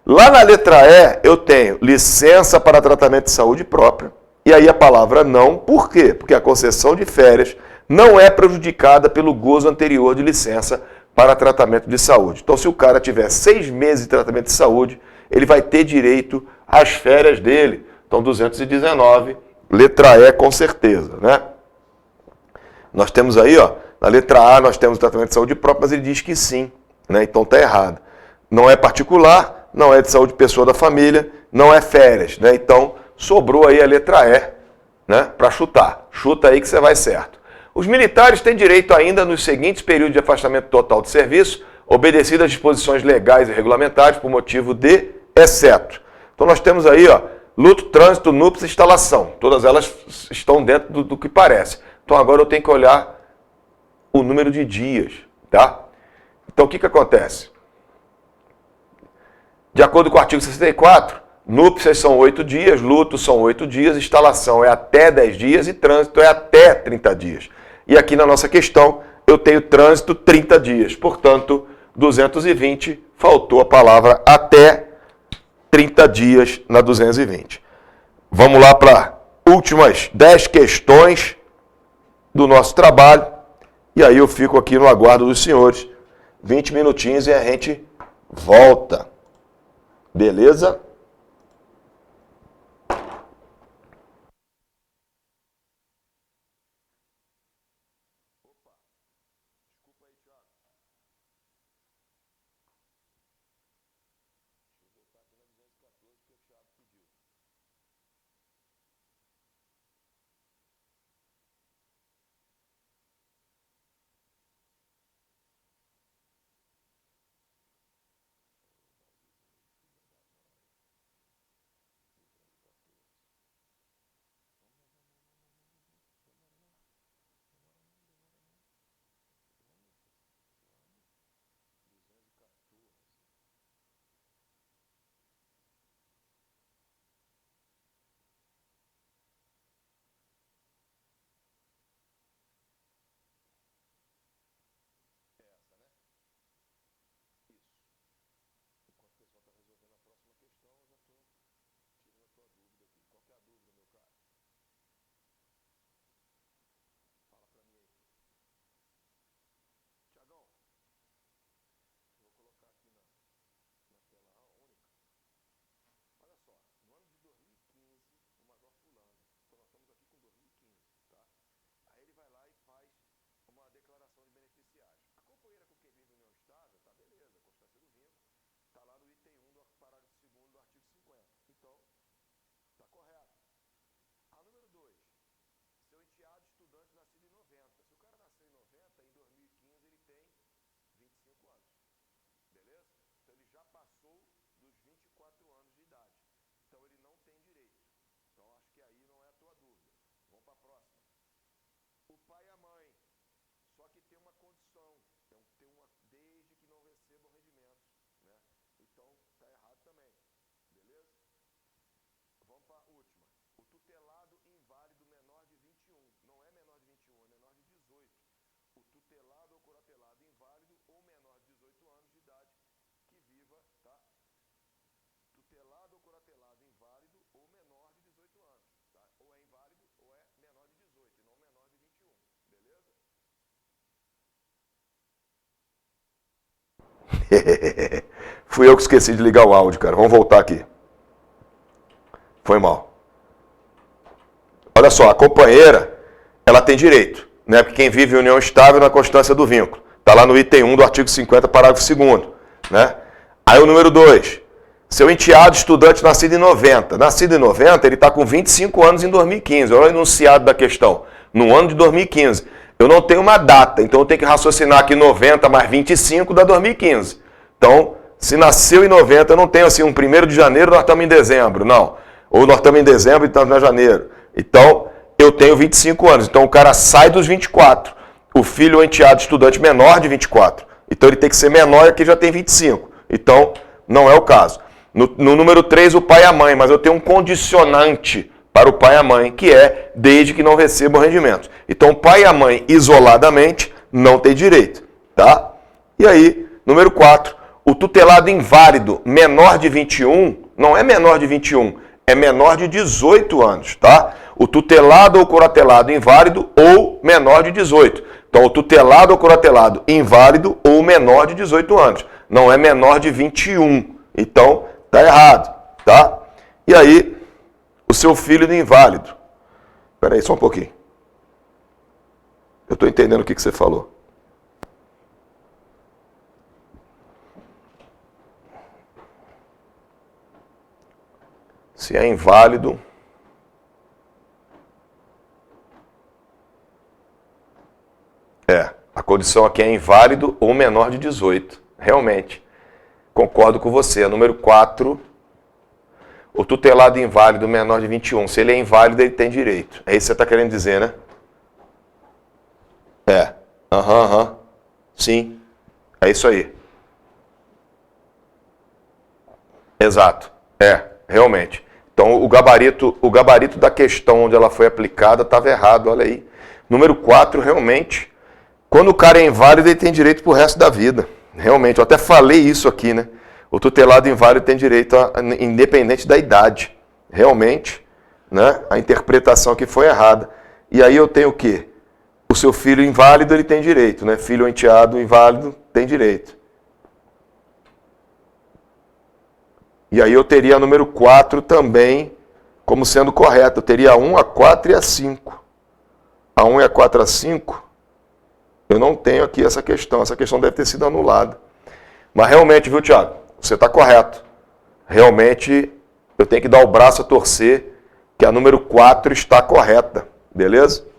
lá na letra E eu tenho licença para tratamento de saúde própria, e aí a palavra não, por quê? Porque a concessão de férias não é prejudicada pelo gozo anterior de licença para tratamento de saúde. Então, se o cara tiver 6 meses de tratamento de saúde, ele vai ter direito às férias dele. Então, 219, letra E, com certeza, né? Nós temos aí, ó, na letra A, nós temos o tratamento de saúde próprio, mas ele diz que sim, né? Então, está errado. Não é particular, não é de saúde pessoa da família, não é férias, né? Então, sobrou aí a letra E, né, para chutar. Chuta aí que você vai certo. Os militares têm direito ainda nos seguintes períodos de afastamento total de serviço, obedecido às disposições legais e regulamentares por motivo de exceto. Então nós temos aí, ó, luto, trânsito, núpcias e instalação. Todas elas estão dentro do que parece. Então agora eu tenho que olhar o número de dias, tá? Então o que acontece? De acordo com o artigo 64, núpcias são 8 dias, luto são 8 dias, instalação é até 10 dias e trânsito é até 30 dias. E aqui na nossa questão eu tenho trânsito 30 dias, portanto 220, faltou a palavra até 30 dias na 220. Vamos lá para últimas 10 questões do nosso trabalho e aí eu fico aqui no aguardo dos senhores, 20 minutinhos e a gente volta. Beleza? Fui eu que esqueci de ligar o áudio, cara. Vamos voltar aqui. Foi mal. Olha só, a companheira, ela tem direito, né? Porque quem vive em união estável na constância do vínculo. Está lá no item 1 do artigo 50, parágrafo 2º, né? Aí o número 2. Seu enteado estudante nascido em 90. Nascido em 90, ele está com 25 anos em 2015. Olha o enunciado da questão. No ano de 2015. Eu não tenho uma data, então eu tenho que raciocinar aqui 90 mais 25 dá 2015. Então, se nasceu em 90, eu não tenho assim um 1º de janeiro, nós estamos em dezembro, não. Ou nós estamos em dezembro e estamos em janeiro. Então, eu tenho 25 anos. Então, o cara sai dos 24. O filho ou enteado estudante menor de 24. Então, ele tem que ser menor e aqui já tem 25. Então, não é o caso. No número 3, o pai e a mãe, mas eu tenho um condicionante para o pai e a mãe, que é desde que não recebam rendimentos. Então, o pai e a mãe, isoladamente, não tem direito, tá? E aí, número 4, o tutelado inválido menor de 21, não é menor de 21, é menor de 18 anos, tá? O tutelado ou curatelado inválido ou menor de 18. Então, o tutelado ou curatelado inválido ou menor de 18 anos. Não é menor de 21. Então, tá errado, tá? E aí, o seu filho do inválido. Espera aí só um pouquinho. Eu estou entendendo o que você falou. Se é inválido... a condição aqui é inválido ou menor de 18. Realmente. Concordo com você. Número 4. O tutelado inválido menor de 21. Se ele é inválido, ele tem direito. É isso que você está querendo dizer, né? Aham. Sim. É isso aí. Exato. Realmente. Então, o gabarito da questão onde ela foi aplicada estava errado, olha aí. Número 4, realmente, quando o cara é inválido, ele tem direito pro resto da vida. Realmente, eu até falei isso aqui, né? O tutelado inválido tem direito, independente da idade. Realmente, né? A interpretação aqui foi errada. E aí eu tenho o quê? O seu filho inválido, ele tem direito, né? Filho ou enteado inválido tem direito. E aí eu teria a número 4 também como sendo correta. Eu teria a 1, a 4 e a 5. A 1 e a 4 a 5, eu não tenho aqui essa questão. Essa questão deve ter sido anulada. Mas realmente, viu, Thiago? Você está correto. Realmente, eu tenho que dar o braço a torcer que a número 4 está correta. Beleza?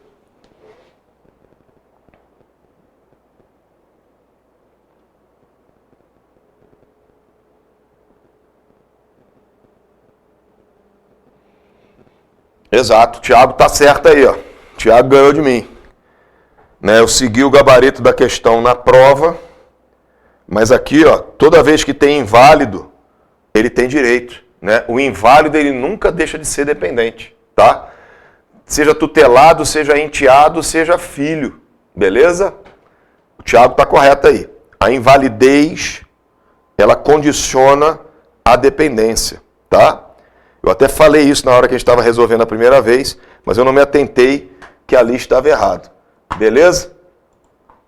Exato. O Thiago está certo aí, ó. O Thiago ganhou de mim. Né, eu segui o gabarito da questão na prova, mas aqui, ó, toda vez que tem inválido, ele tem direito. Né? O inválido, ele nunca deixa de ser dependente, tá? Seja tutelado, seja enteado, seja filho, beleza? O Thiago está correto aí. A invalidez, ela condiciona a dependência, tá? Eu até falei isso na hora que a gente estava resolvendo a primeira vez, mas eu não me atentei que ali estava errado. Beleza?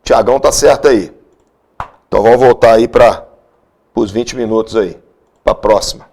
Tiagão tá certo aí. Então vamos voltar aí para os 20 minutos aí. Para a próxima.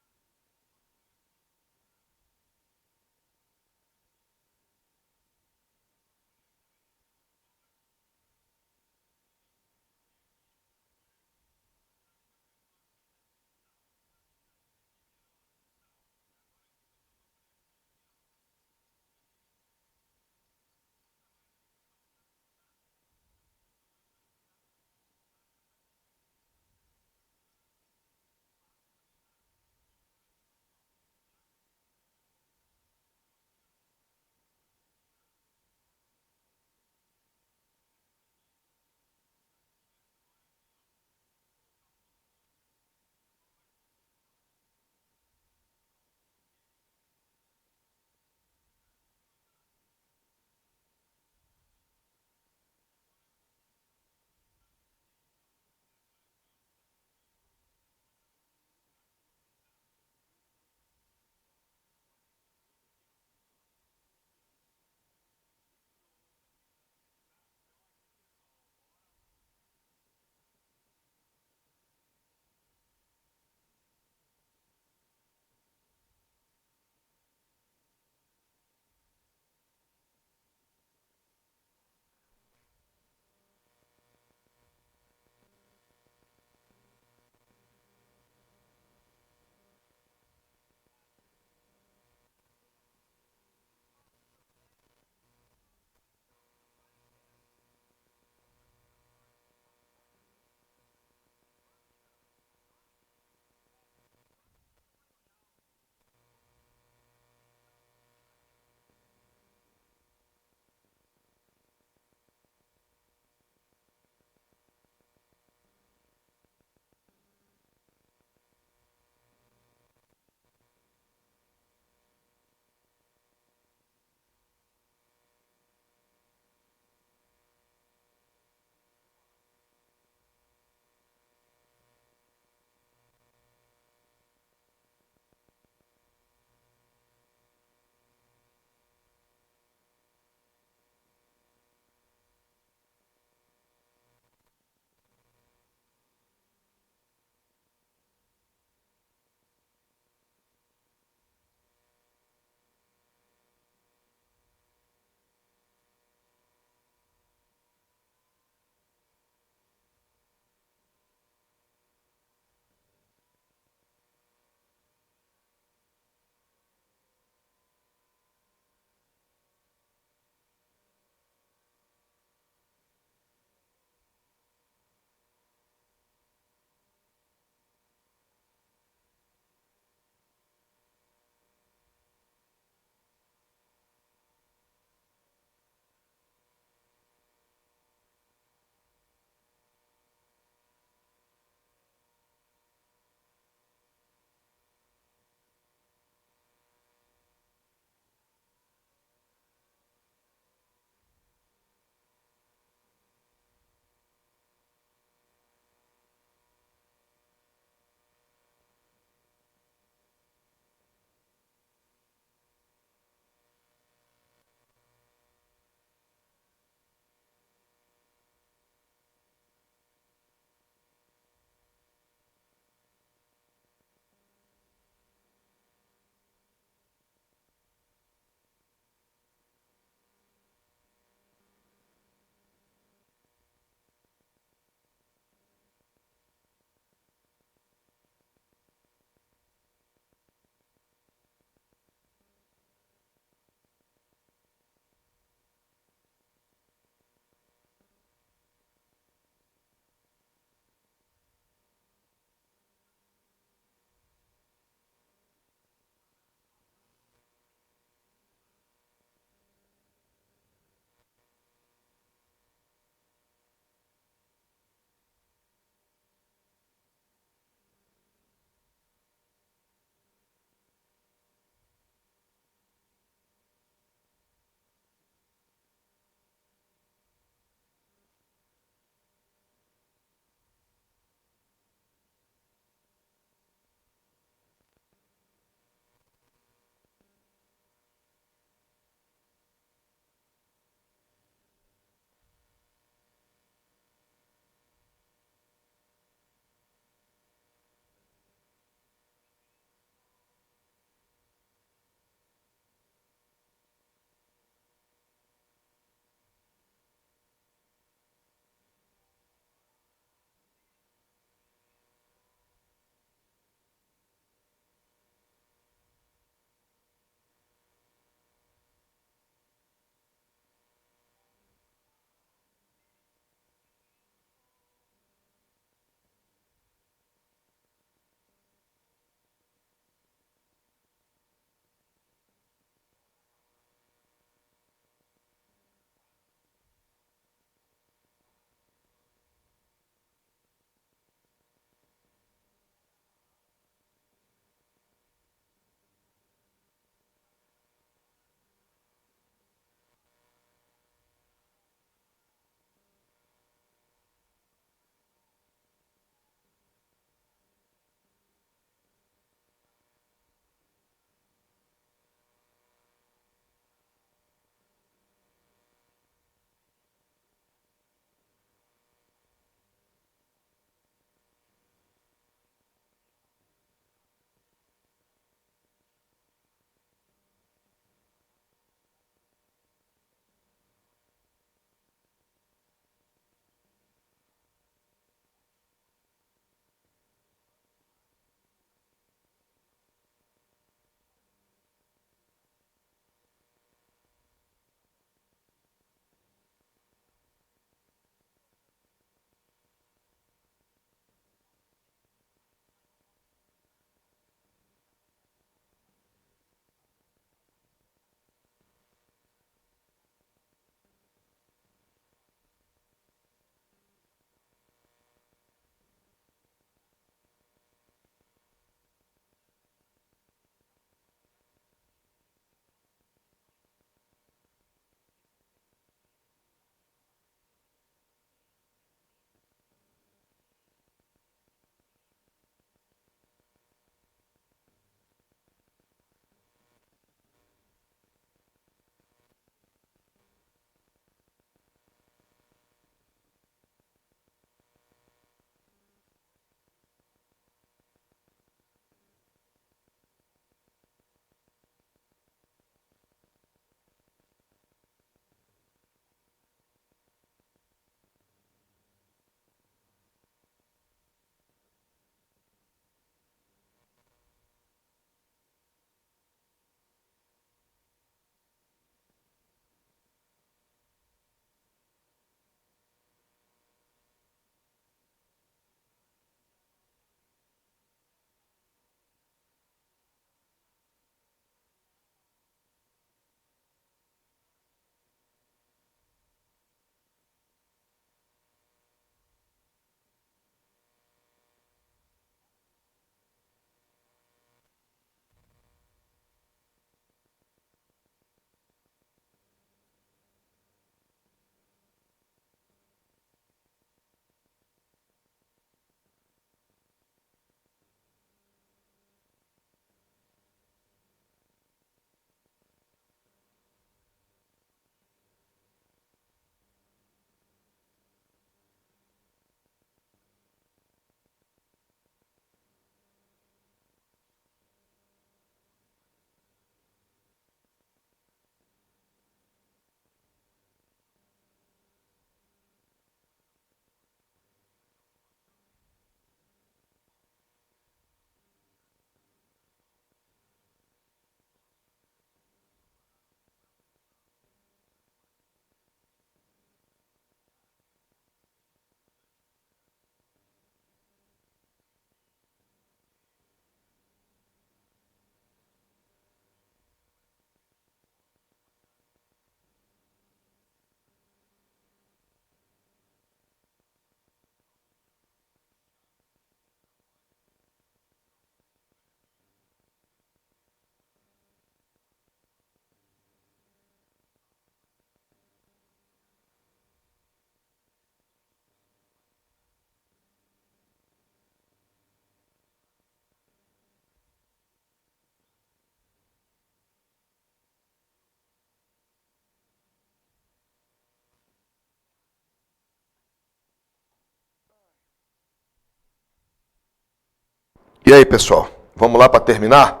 E aí, pessoal, vamos lá para terminar?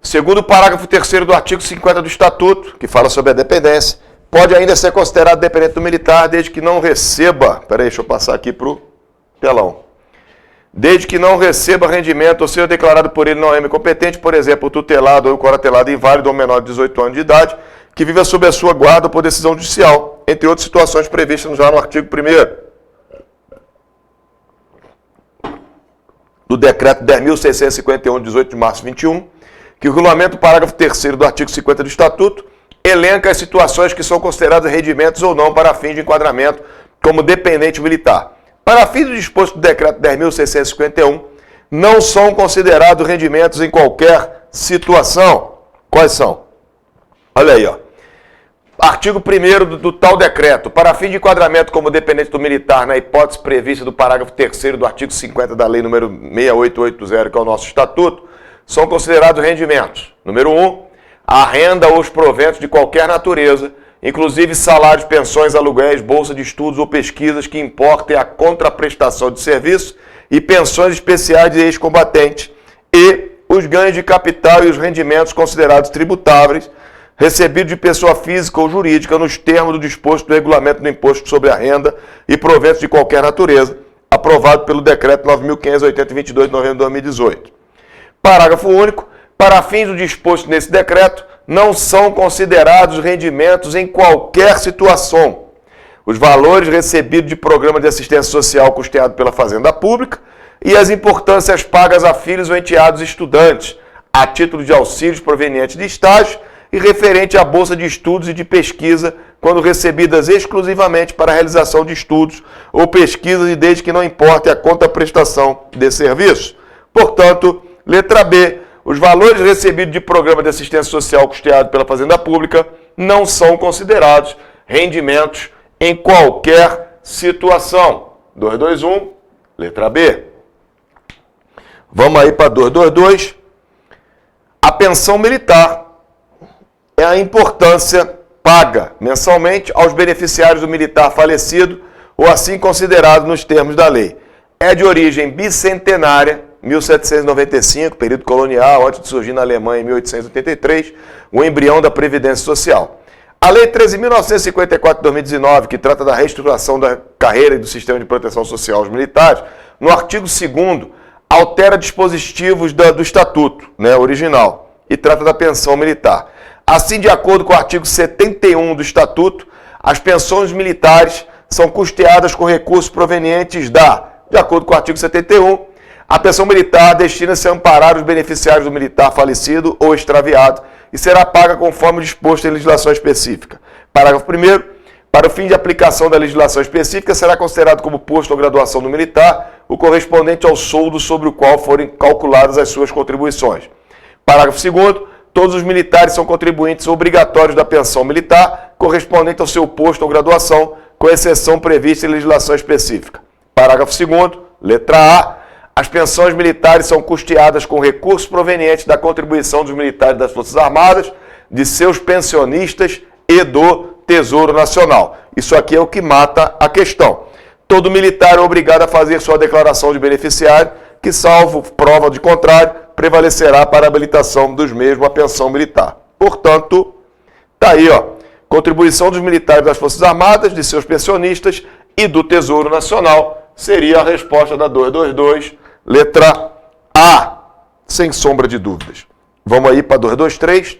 Segundo o parágrafo 3º do artigo 50 do Estatuto, que fala sobre a dependência, pode ainda ser considerado dependente do militar desde que não receba... Peraí, deixa eu passar aqui para o telão. Desde que não receba rendimento ou seja declarado por ele não é competente, por exemplo, o tutelado ou o coratelado inválido ou menor de 18 anos de idade, que viva sob a sua guarda por decisão judicial, entre outras situações previstas já no artigo 1º do Decreto 10.651, de 18 de março de 21, que o regulamento do parágrafo 3º do artigo 50 do Estatuto elenca as situações que são consideradas rendimentos ou não para fins de enquadramento como dependente militar. Para fins do disposto do Decreto 10.651, não são considerados rendimentos em qualquer situação. Quais são? Olha aí, ó. Artigo 1º do tal decreto, para fim de enquadramento como dependente do militar, na hipótese prevista do parágrafo 3º do artigo 50 da lei número 6880, que é o nosso estatuto, são considerados rendimentos. Número 1, a renda ou os proventos de qualquer natureza, inclusive salários, pensões, aluguéis, bolsa de estudos ou pesquisas que importem a contraprestação de serviço e pensões especiais de ex-combatentes e os ganhos de capital e os rendimentos considerados tributáveis recebido de pessoa física ou jurídica nos termos do disposto do regulamento do imposto sobre a renda e proventos de qualquer natureza, aprovado pelo Decreto 9.580, 22 de novembro de 2018. Parágrafo único. Para fins do disposto nesse decreto, não são considerados rendimentos em qualquer situação os valores recebidos de programa de assistência social custeado pela Fazenda Pública e as importâncias pagas a filhos ou enteados estudantes, a título de auxílios provenientes de estágio e referente à bolsa de estudos e de pesquisa, quando recebidas exclusivamente para a realização de estudos ou pesquisas e desde que não importe a contraprestação de serviço. Portanto, letra B, os valores recebidos de programa de assistência social custeado pela Fazenda Pública não são considerados rendimentos em qualquer situação. 221, letra B. Vamos aí para 222. A pensão militar é a importância paga mensalmente aos beneficiários do militar falecido ou assim considerado nos termos da lei. É de origem bicentenária, 1795, período colonial, antes de surgir na Alemanha em 1883, o embrião da Previdência Social. A Lei 13.954 de 2019, que trata da reestruturação da carreira e do sistema de proteção social aos militares, no artigo 2º, altera dispositivos do Estatuto original e trata da pensão militar. Assim, de acordo com o artigo 71 do Estatuto, as pensões militares são custeadas com recursos provenientes de acordo com o artigo 71, a pensão militar destina-se a amparar os beneficiários do militar falecido ou extraviado e será paga conforme disposto em legislação específica. Parágrafo 1º. Para o fim de aplicação da legislação específica, será considerado como posto ou graduação do militar o correspondente ao soldo sobre o qual forem calculadas as suas contribuições. Parágrafo 2º. Todos os militares são contribuintes obrigatórios da pensão militar correspondente ao seu posto ou graduação, com exceção prevista em legislação específica. Parágrafo 2º. Letra A. As pensões militares são custeadas com recursos provenientes da contribuição dos militares das Forças Armadas, de seus pensionistas e do Tesouro Nacional. Isso aqui é o que mata a questão. Todo militar é obrigado a fazer sua declaração de beneficiário, que, salvo prova de contrário, prevalecerá para a habilitação dos mesmos à pensão militar. Portanto, está aí, ó, contribuição dos militares das Forças Armadas, de seus pensionistas e do Tesouro Nacional, seria a resposta da 222, letra A, sem sombra de dúvidas. Vamos aí para 223.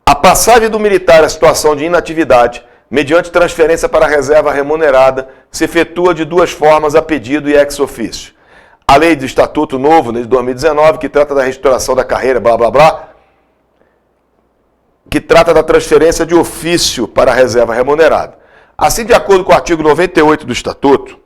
A passagem do militar à situação de inatividade, mediante transferência para a reserva remunerada, se efetua de duas formas a pedido e ex officio. A lei do Estatuto Novo, de 2019, que trata da restauração da carreira, blá, blá, blá, que trata da transferência de ofício para a reserva remunerada. Assim, de acordo com o artigo 98 do Estatuto,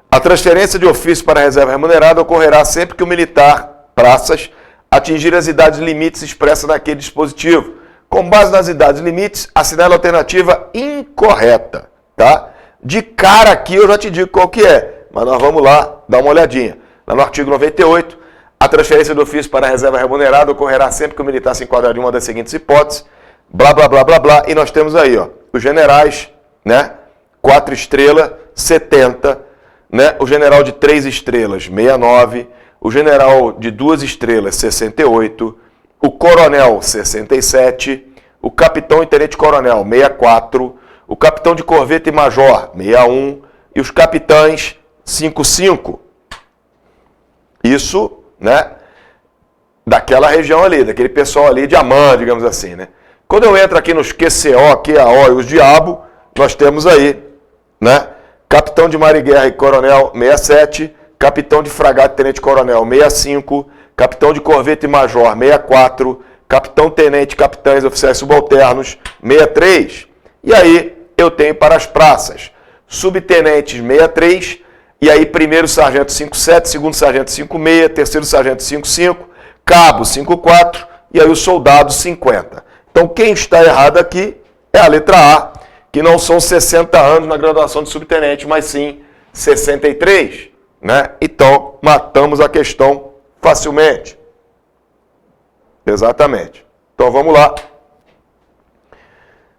a transferência de ofício para a reserva remunerada ocorrerá sempre que o militar, praças, atingir as idades limites expressas naquele dispositivo. Com base nas idades limites, assinale a alternativa incorreta, tá? De cara aqui eu já te digo qual que é, mas nós vamos lá dar uma olhadinha. Lá no artigo 98, a transferência do ofício para a reserva remunerada ocorrerá sempre que o militar se enquadrar em uma das seguintes hipóteses, blá, blá, blá, blá, blá, e nós temos aí, ó, os generais, 4 estrelas 70, né? O general de 3 estrelas, 69, o general de 2 estrelas, 68, o coronel, 67, o capitão e tenente-coronel, 64, o capitão de corveta e major, 61, e os capitães, 55. Isso, né, daquela região ali, daquele pessoal ali de Amã, digamos assim, né? Quando eu entro aqui nos QCO, QAO e os diabo, nós temos aí, né, capitão de mar e guerra e coronel, 67, capitão de fragata e tenente-coronel, 65, capitão de corveta e major, 64, capitão, tenente, capitães, oficiais subalternos, 63. E aí eu tenho para as praças, subtenentes, 63, e aí primeiro sargento, 57, segundo sargento, 56, terceiro sargento, 55, cabo, 54, e aí o soldado, 50. Então quem está errado aqui é a letra A, que não são 60 anos na graduação de subtenente, mas sim 63, né? Então matamos a questão facilmente. Exatamente. Então vamos lá.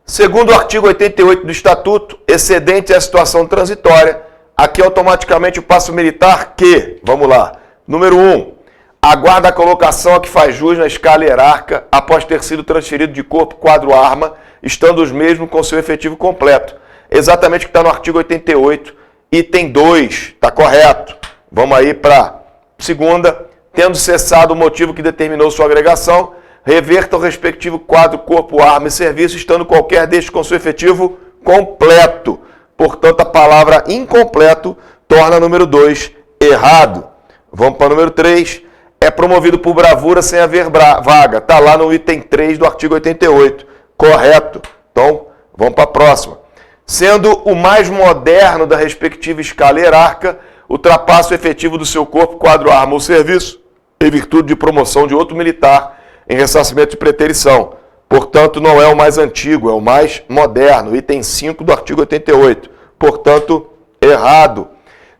Segundo o artigo 88 do Estatuto, excedente é a situação transitória. Aqui automaticamente o passo militar que, vamos lá, número 1, aguarda a colocação a que faz jus na escala hierárquica após ter sido transferido de corpo, quadro, arma, estando os mesmos com seu efetivo completo. Exatamente o que está no artigo 88, item 2, está correto. Vamos aí para segunda. Tendo cessado o motivo que determinou sua agregação, reverta o respectivo quadro, corpo, arma e serviço, estando qualquer destes com seu efetivo completo. Portanto, a palavra incompleto torna número 2 errado. Vamos para o número 3. É promovido por bravura sem haver vaga. Está lá no item 3 do artigo 88. Correto. Então, vamos para a próxima. Sendo o mais moderno da respectiva escala hierárquica, ultrapassa o efetivo do seu corpo, quadro, arma ou serviço, em virtude de promoção de outro militar em ressarcimento de preterição. Portanto, não é o mais antigo, é o mais moderno. Item 5 do artigo 88. Portanto, errado.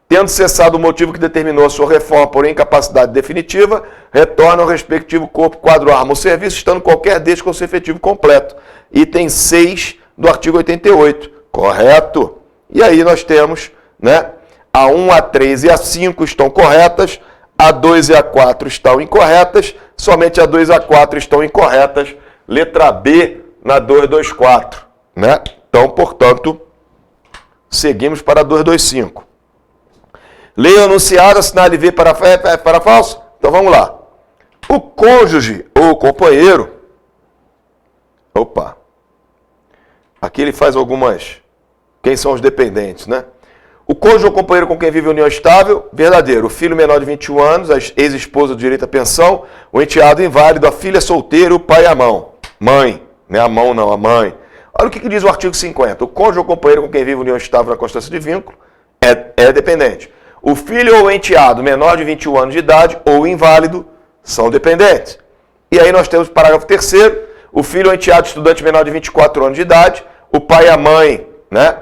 Tendo cessado o motivo que determinou a sua reforma por incapacidade definitiva, retorna ao respectivo corpo, quadro, arma ou serviço, estando qualquer destes com seu efetivo completo. Item 6 do artigo 88. Correto? E aí nós temos, né, a 1, a 3 e a 5 estão corretas, a 2 e a 4 estão incorretas, somente a 2 e a 4 estão incorretas. Letra B na 224, né? Então, portanto, seguimos para a 225. Lei anunciada, assinale V para falso. Então, vamos lá. O cônjuge ou companheiro... Opa. Aqui ele faz algumas... Quem são os dependentes, né? O cônjuge ou companheiro com quem vive união estável, verdadeiro. O filho menor de 21 anos, a ex-esposa do direito à pensão, o enteado inválido, a filha solteira, o pai e a mãe, né? A mão não, a mãe. Olha o que diz o artigo 50. O cônjuge ou companheiro com quem vive união estável na constância de vínculo é dependente. O filho ou enteado menor de 21 anos de idade ou inválido são dependentes. E aí nós temos o parágrafo 3º, o filho ou enteado estudante menor de 24 anos de idade, o pai e a mãe, né,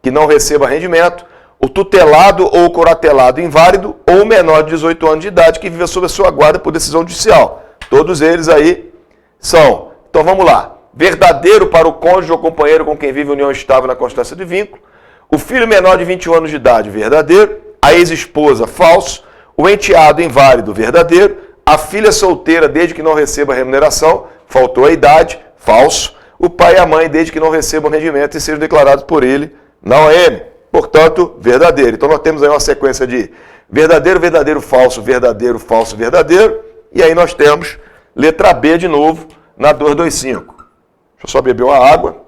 que não receba rendimento, o tutelado ou curatelado inválido ou menor de 18 anos de idade que vive sob a sua guarda por decisão judicial. Todos eles aí são. Então vamos lá. Verdadeiro para o cônjuge ou companheiro com quem vive união estável na constância de vínculo. O filho menor de 21 anos de idade, verdadeiro. A ex-esposa, falso. O enteado inválido, verdadeiro. A filha solteira, desde que não receba remuneração, faltou a idade, falso. O pai e a mãe, desde que não recebam rendimento e sejam declarados por ele na OM. Portanto, verdadeiro. Então nós temos aí uma sequência de verdadeiro, verdadeiro, falso, verdadeiro, falso, verdadeiro. E aí nós temos letra B de novo na 225. Deixa eu só beber uma água.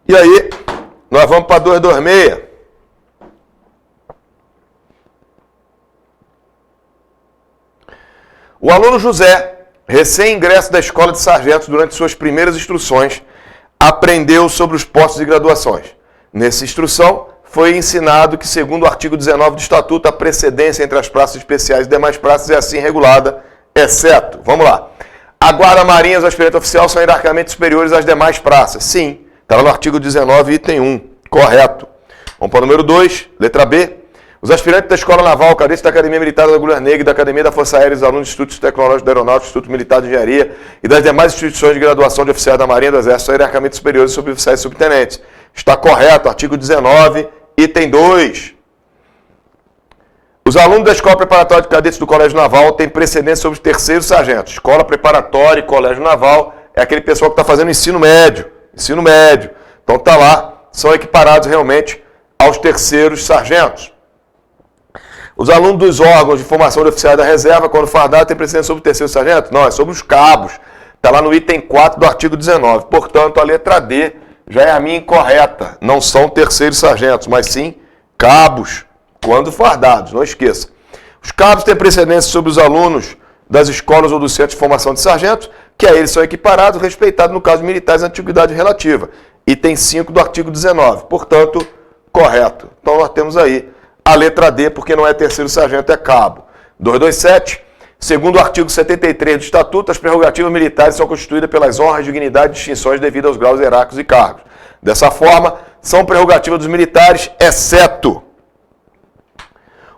E aí, nós vamos para 226. O aluno José, recém-ingresso da escola de sargentos durante suas primeiras instruções, aprendeu sobre os postos e graduações. Nessa instrução, foi ensinado que, segundo o artigo 19 do Estatuto, a precedência entre as praças especiais e demais praças é assim regulada, exceto, vamos lá, a guarda marinha e os aspirantes oficiais são hierarquicamente superiores às demais praças. Sim, Está lá no artigo 19, item 1. Correto. Vamos para o número 2, letra B. Os aspirantes da Escola Naval, cadetes da Academia Militar da Agulha Negra e da Academia da Força Aérea, os alunos do Instituto Tecnológico da Aeronáutica, Instituto Militar de Engenharia e das demais instituições de graduação de oficiais da Marinha, do Exército, hierarquicamente superiores e suboficiais e subtenentes. Está correto, artigo 19, item 2. Os alunos da Escola Preparatória de Cadetes do Colégio Naval têm precedência sobre os terceiros sargentos. Escola Preparatória e Colégio Naval é aquele pessoal que está fazendo ensino médio. Ensino médio. Então está lá, são equiparados realmente aos terceiros sargentos. Os alunos dos órgãos de formação de oficiais da reserva, quando fardado, têm precedência sobre o terceiro sargento? Não, é sobre os cabos. Está lá no item 4 do artigo 19. Portanto, a letra D já é a minha incorreta. Não são terceiros sargentos, mas sim cabos, quando fardados. Não esqueça. Os cabos têm precedência sobre os alunos das escolas ou dos centros de formação de sargentos, que a eles são equiparados, respeitados no caso de militares na antiguidade relativa. Item 5 do artigo 19. Portanto, correto. Então, nós temos aí a letra D, porque não é terceiro sargento, é cabo. 227. Segundo o artigo 73 do Estatuto, as prerrogativas militares são constituídas pelas honras, dignidades e distinções devidas aos graus hierárquicos e cargos. Dessa forma, são prerrogativas dos militares, exceto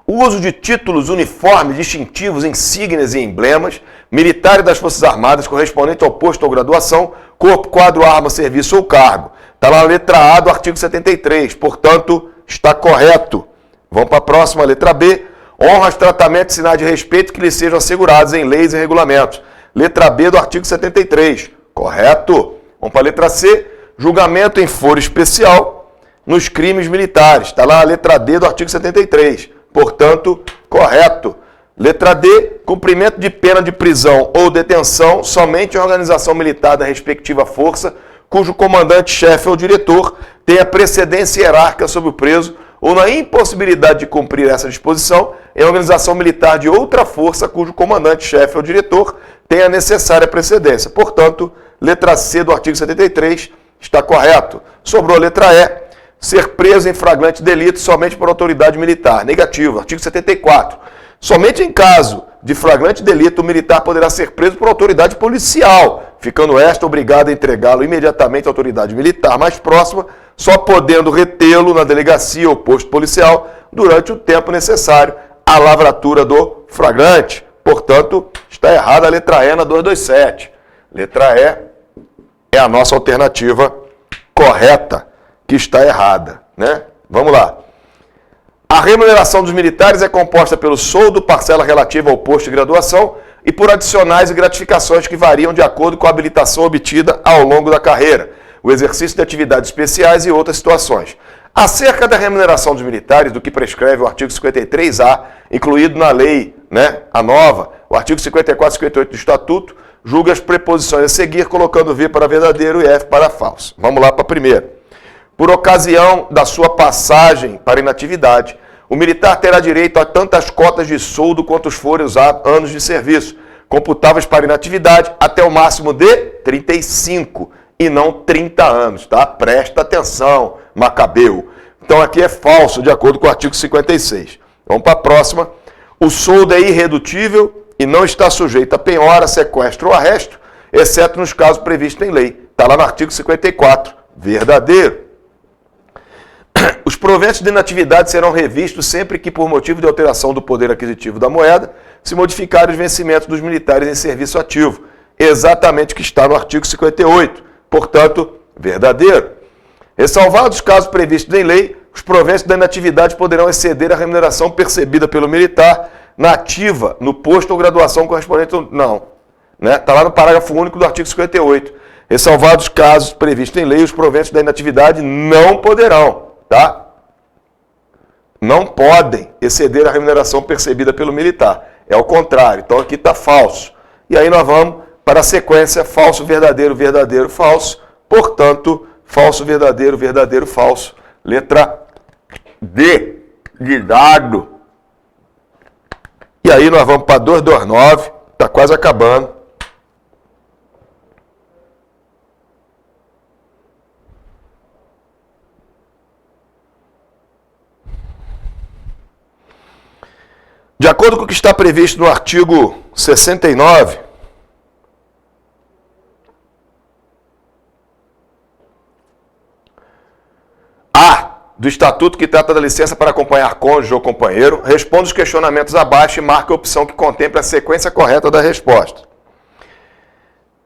o uso de títulos, uniformes, distintivos, insígnias e emblemas militares das Forças Armadas correspondente ao posto ou graduação, corpo, quadro, arma, serviço ou cargo. Está lá na letra A do artigo 73, portanto, está correto. Vamos para a próxima, letra B. Honras, tratamentos e sinais de respeito que lhes sejam assegurados em leis e regulamentos. Letra B do artigo 73. Correto. Vamos para a letra C. Julgamento em foro especial nos crimes militares. Está lá a letra D do artigo 73. Portanto, correto. Letra D. Cumprimento de pena de prisão ou detenção somente em organização militar da respectiva força, cujo comandante-chefe ou diretor tenha precedência hierárquica sobre o preso, ou na impossibilidade de cumprir essa disposição em organização militar de outra força cujo comandante-chefe ou diretor tenha a necessária precedência. Portanto, letra C do artigo 73 está correto. Sobrou a letra E, ser preso em flagrante delito somente por autoridade militar. Negativo. Artigo 74. Somente em caso de flagrante delito, o militar poderá ser preso por autoridade policial, ficando esta obrigada a entregá-lo imediatamente à autoridade militar mais próxima, só podendo retê-lo na delegacia ou posto policial durante o tempo necessário à lavratura do flagrante. Portanto, está errada a letra E na 227. Letra E é a nossa alternativa correta, que está errada, né? Vamos lá. A remuneração dos militares é composta pelo soldo, parcela relativa ao posto de graduação e por adicionais e gratificações que variam de acordo com a habilitação obtida ao longo da carreira, o exercício de atividades especiais e outras situações. Acerca da remuneração dos militares, do que prescreve o artigo 53A, incluído na lei, né, a nova, o artigo 54 e 58 do Estatuto, julga as preposições a seguir, colocando V para verdadeiro e F para falso. Vamos lá para a primeira. Por ocasião da sua passagem para inatividade, o militar terá direito a tantas cotas de soldo quantos forem os anos de serviço, computáveis para inatividade até o máximo de 35 e não 30 anos, tá? Presta atenção, Macabeu. Então aqui é falso, de acordo com o artigo 56. Vamos para a próxima. O soldo é irredutível e não está sujeito a penhora, sequestro ou arresto, exceto nos casos previstos em lei. Está lá no artigo 54. Verdadeiro. Os proventos de inatividade serão revistos sempre que, por motivo de alteração do poder aquisitivo da moeda, se modificarem os vencimentos dos militares em serviço ativo. Exatamente o que está no artigo 58. Portanto, verdadeiro. Ressalvados os casos previstos em lei, os proventos da inatividade poderão exceder a remuneração percebida pelo militar na ativa, no posto ou graduação correspondente. Não. Está lá no parágrafo único do artigo 58. Ressalvados os casos previstos em lei, os proventos da inatividade não poderão. Tá? Não podem exceder a remuneração percebida pelo militar. É o contrário. Então aqui está falso. E aí nós vamos para a sequência falso, verdadeiro, verdadeiro, falso. Portanto, falso, verdadeiro, verdadeiro, falso. Letra D de dado. E aí nós vamos para 229. Está quase acabando. De acordo com o que está previsto no artigo 69, do Estatuto que trata da licença para acompanhar cônjuge ou companheiro, responda os questionamentos abaixo e marque a opção que contemple a sequência correta da resposta.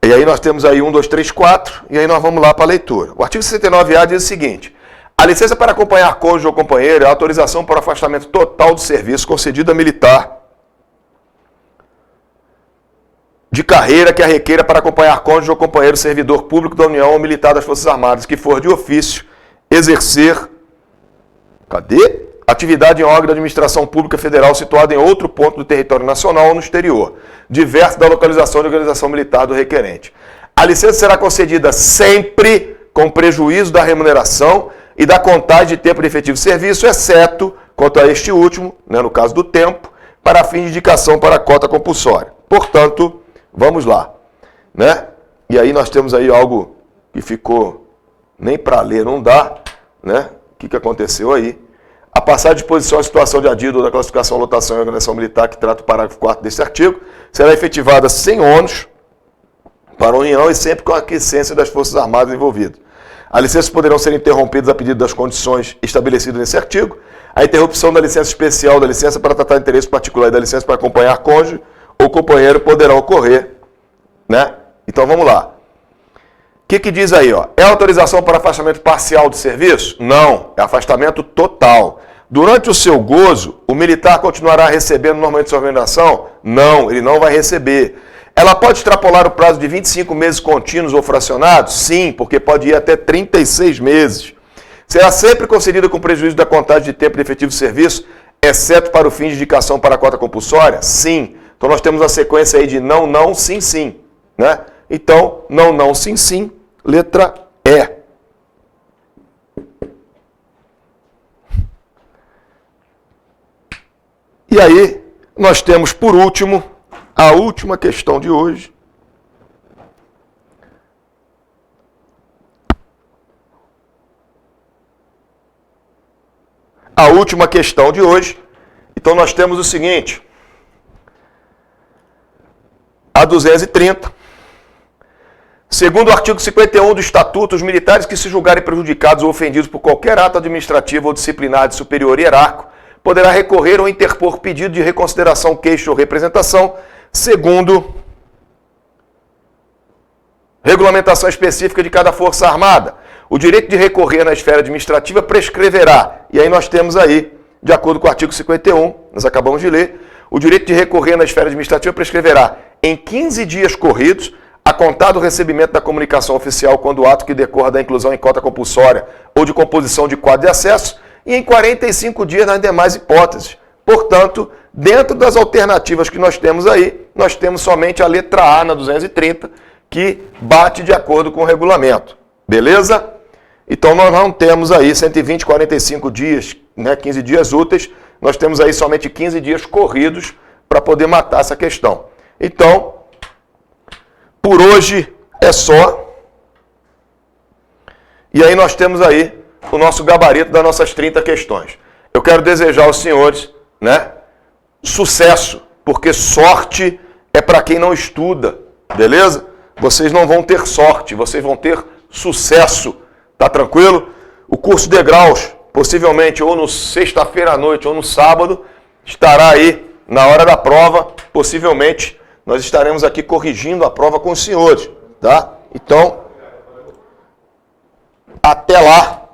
E aí nós temos aí 1, 2, 3, 4, e aí nós vamos lá para a leitura. O artigo 69A diz o seguinte: a licença para acompanhar cônjuge ou companheiro é a autorização para o afastamento total do serviço concedida a militar de carreira que a requeira para acompanhar cônjuge ou companheiro servidor público da União ou militar das Forças Armadas que for de ofício exercer atividade em órgão de administração pública federal situado em outro ponto do território nacional ou no exterior, diverso da localização de organização militar do requerente. A licença será concedida sempre com prejuízo da remuneração e da contagem de tempo de efetivo serviço, exceto, quanto a este último, no caso do tempo, para fim de indicação para a cota compulsória. Portanto, vamos lá. E aí nós temos aí algo que ficou, nem para ler não dá, O que aconteceu aí? A passar de disposição à situação de adido da classificação, lotação e organização militar, que trata o parágrafo 4º desse artigo, será efetivada sem ônus para a União e sempre com a aquiescência das Forças Armadas envolvidas. As licenças poderão ser interrompidas a pedido das condições estabelecidas nesse artigo. A interrupção da licença especial, da licença para tratar de interesse particular e da licença para acompanhar cônjuge ou companheiro poderá ocorrer. Então vamos lá. O que diz aí? É autorização para afastamento parcial de serviço? Não, é afastamento total. Durante o seu gozo, o militar continuará recebendo normalmente sua remuneração? Não, ele não vai receber. Ela pode extrapolar o prazo de 25 meses contínuos ou fracionados? Sim, porque pode ir até 36 meses. Será sempre concedida com prejuízo da contagem de tempo de efetivo serviço, exceto para o fim de indicação para a cota compulsória? Sim. Então nós temos a sequência aí de não, não, sim, sim. Então, não, não, sim, sim. Letra E. E aí, nós temos, por último, a última questão de hoje. A última questão de hoje. Então, nós temos o seguinte. A 230. Segundo o artigo 51 do Estatuto, os militares que se julgarem prejudicados ou ofendidos por qualquer ato administrativo ou disciplinar de superior hierárquico poderá recorrer ou interpor pedido de reconsideração, queixa ou representação, segundo regulamentação específica de cada Força Armada. O direito de recorrer na esfera administrativa prescreverá. E aí nós temos aí, de acordo com o artigo 51, nós acabamos de ler, o direito de recorrer na esfera administrativa prescreverá em 15 dias corridos, a contar do recebimento da comunicação oficial quando o ato que decorra da inclusão em cota compulsória ou de composição de quadro de acesso, e em 45 dias nas demais hipóteses. Portanto, dentro das alternativas que nós temos aí, nós temos somente a letra A na 230, que bate de acordo com o regulamento. Beleza? Então nós não temos aí 120, 45 dias, 15 dias úteis, nós temos aí somente 15 dias corridos para poder matar essa questão. Então, por hoje é só. E aí nós temos aí o nosso gabarito das nossas 30 questões. Eu quero desejar aos senhores, sucesso, porque sorte é para quem não estuda, beleza? Vocês não vão ter sorte, vocês vão ter sucesso, tá tranquilo? O curso de graus, possivelmente ou no sexta-feira à noite ou no sábado, estará aí na hora da prova, possivelmente nós estaremos aqui corrigindo a prova com os senhores, tá? Então, até lá,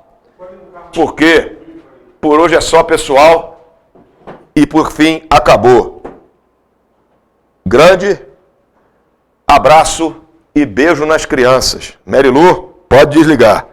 porque por hoje é só, pessoal, e por fim, acabou. Grande abraço e beijo nas crianças. Mary Lu, pode desligar.